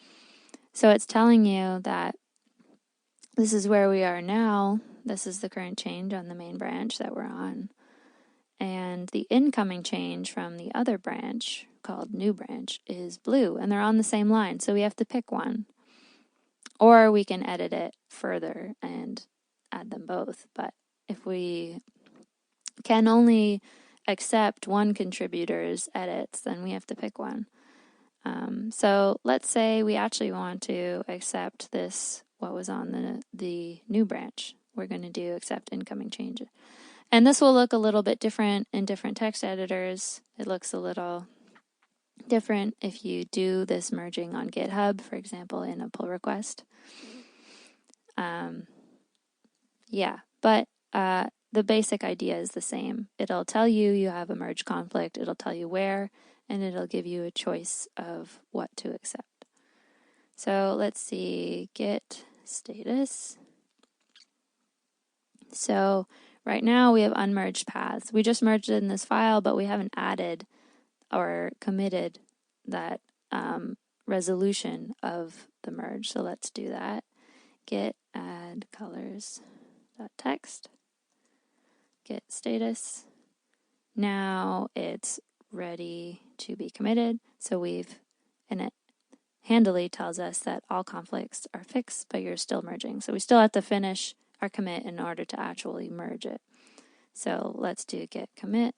So it's telling you that this is where we are now. This is the current change on the main branch that we're on. And the incoming change from the other branch, called new branch, is blue, and they're on the same line, so we have to pick one. Or we can edit it further and add them both, but if we can only accept one contributor's edits, then we have to pick one. So let's say we actually want to accept this, what was on the new branch. We're going to do accept incoming changes. And this will look a little bit different in different text editors. It looks a little different if you do this merging on GitHub, for example, in a pull request. But the basic idea is the same. It'll tell you you have a merge conflict, it'll tell you where, and it'll give you a choice of what to accept. So let's see, git status. So right now we have unmerged paths. We just merged it in this file, but we haven't added or committed that resolution of the merge. So let's do that. Git add colors.text. Git status. Now it's ready to be committed. So and it handily tells us that all conflicts are fixed, but you're still merging. So we still have to finish our commit in order to actually merge it. So let's do git commit,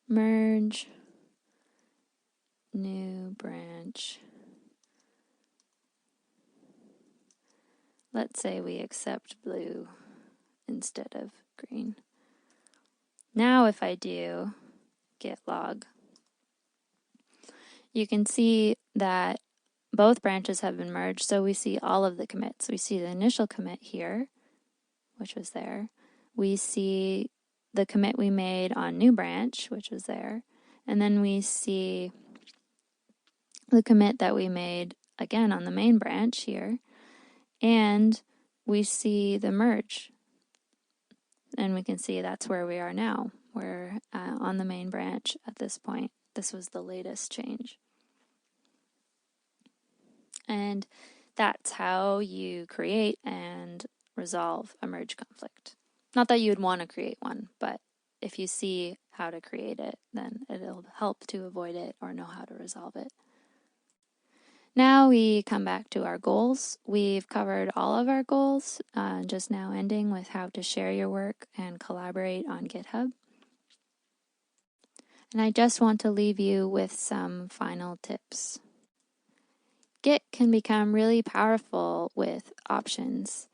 merge, new branch. Let's say we accept blue instead of green. Now if I do git log, you can see that both branches have been merged, so we see all of the commits. We see the initial commit here, which was there. We see the commit we made on new branch, which was there. And then we see the commit that we made, again, on the main branch here. And we see the merge. And we can see that's where we are now. We're on the main branch at this point. This was the latest change. And that's how you create and resolve a merge conflict. Not that you would want to create one, but if you see how to create it, then it'll help to avoid it or know how to resolve it. Now we come back to our goals. We've covered all of our goals, just now ending with how to share your work and collaborate on GitHub. And I just want to leave you with some final tips. Git can become really powerful with options.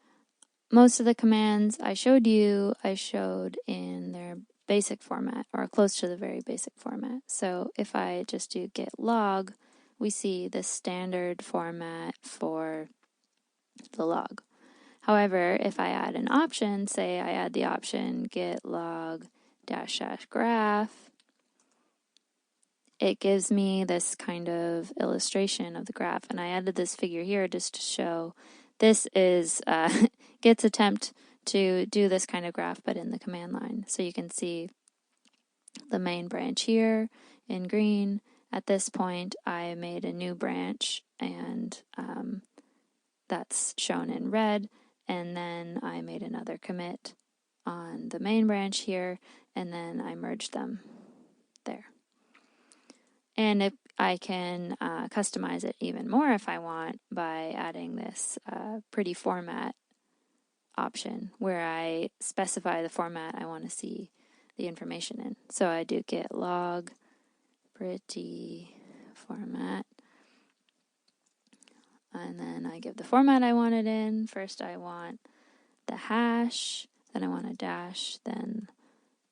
Most of the commands I showed in their basic format, or close to the very basic format. So if I just do git log, we see the standard format for the log. However, if I add an option, say I add the option git log -- graph, it gives me this kind of illustration of the graph. And I added this figure here just to show this is Git's attempt to do this kind of graph, but in the command line. So you can see the main branch here in green. At this point, I made a new branch, and that's shown in red. And then I made another commit on the main branch here, and then I merged them there. And if I can customize it even more if I want by adding this pretty format option where I specify the format I want to see the information in. So I do git log pretty format, and then I give the format I want it in. First I want the hash, then I want a dash, then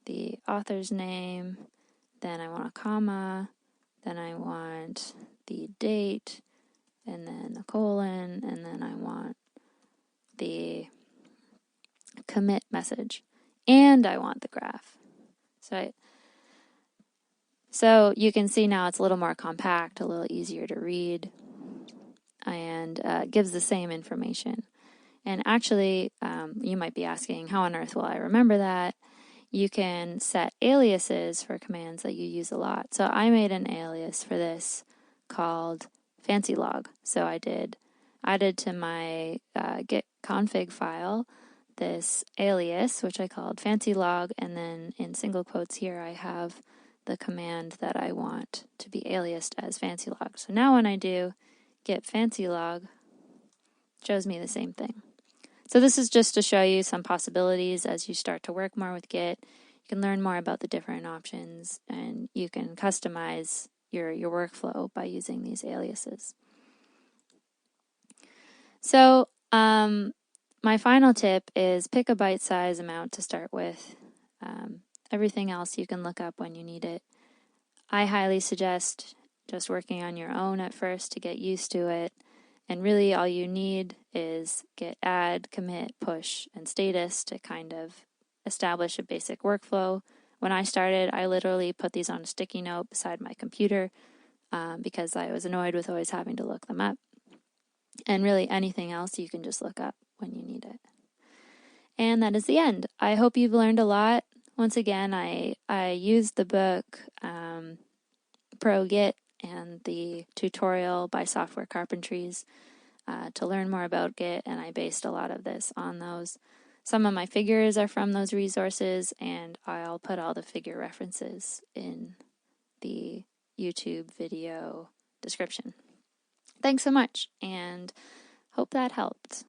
the author's name, then I want a comma, then I want the date, and then a colon, and then I want the commit message, and I want the graph. So you can see now it's a little more compact, a little easier to read, and gives the same information. And actually, you might be asking, how on earth will I remember that? You can set aliases for commands that you use a lot. So I made an alias for this called fancy log. So I added to my git config file this alias, which I called fancy log, and then in single quotes here I have the command that I want to be aliased as fancy log. So now when I do git fancy log, it shows me the same thing. So this is just to show you some possibilities as you start to work more with Git. You can learn more about the different options, and you can customize your workflow by using these aliases. So my final tip is pick a bite-size amount to start with. Everything else you can look up when you need it. I highly suggest just working on your own at first to get used to it. And really all you need is git add, commit, push, and status to kind of establish a basic workflow. When I started, I literally put these on a sticky note beside my computer because I was annoyed with always having to look them up. And really anything else you can just look up when you need it. And that is the end. I hope you've learned a lot. Once again, I used the book Pro Git and the tutorial by Software Carpentries to learn more about Git, and I based a lot of this on those. Some of my figures are from those resources, and I'll put all the figure references in the YouTube video description. Thanks so much, and hope that helped.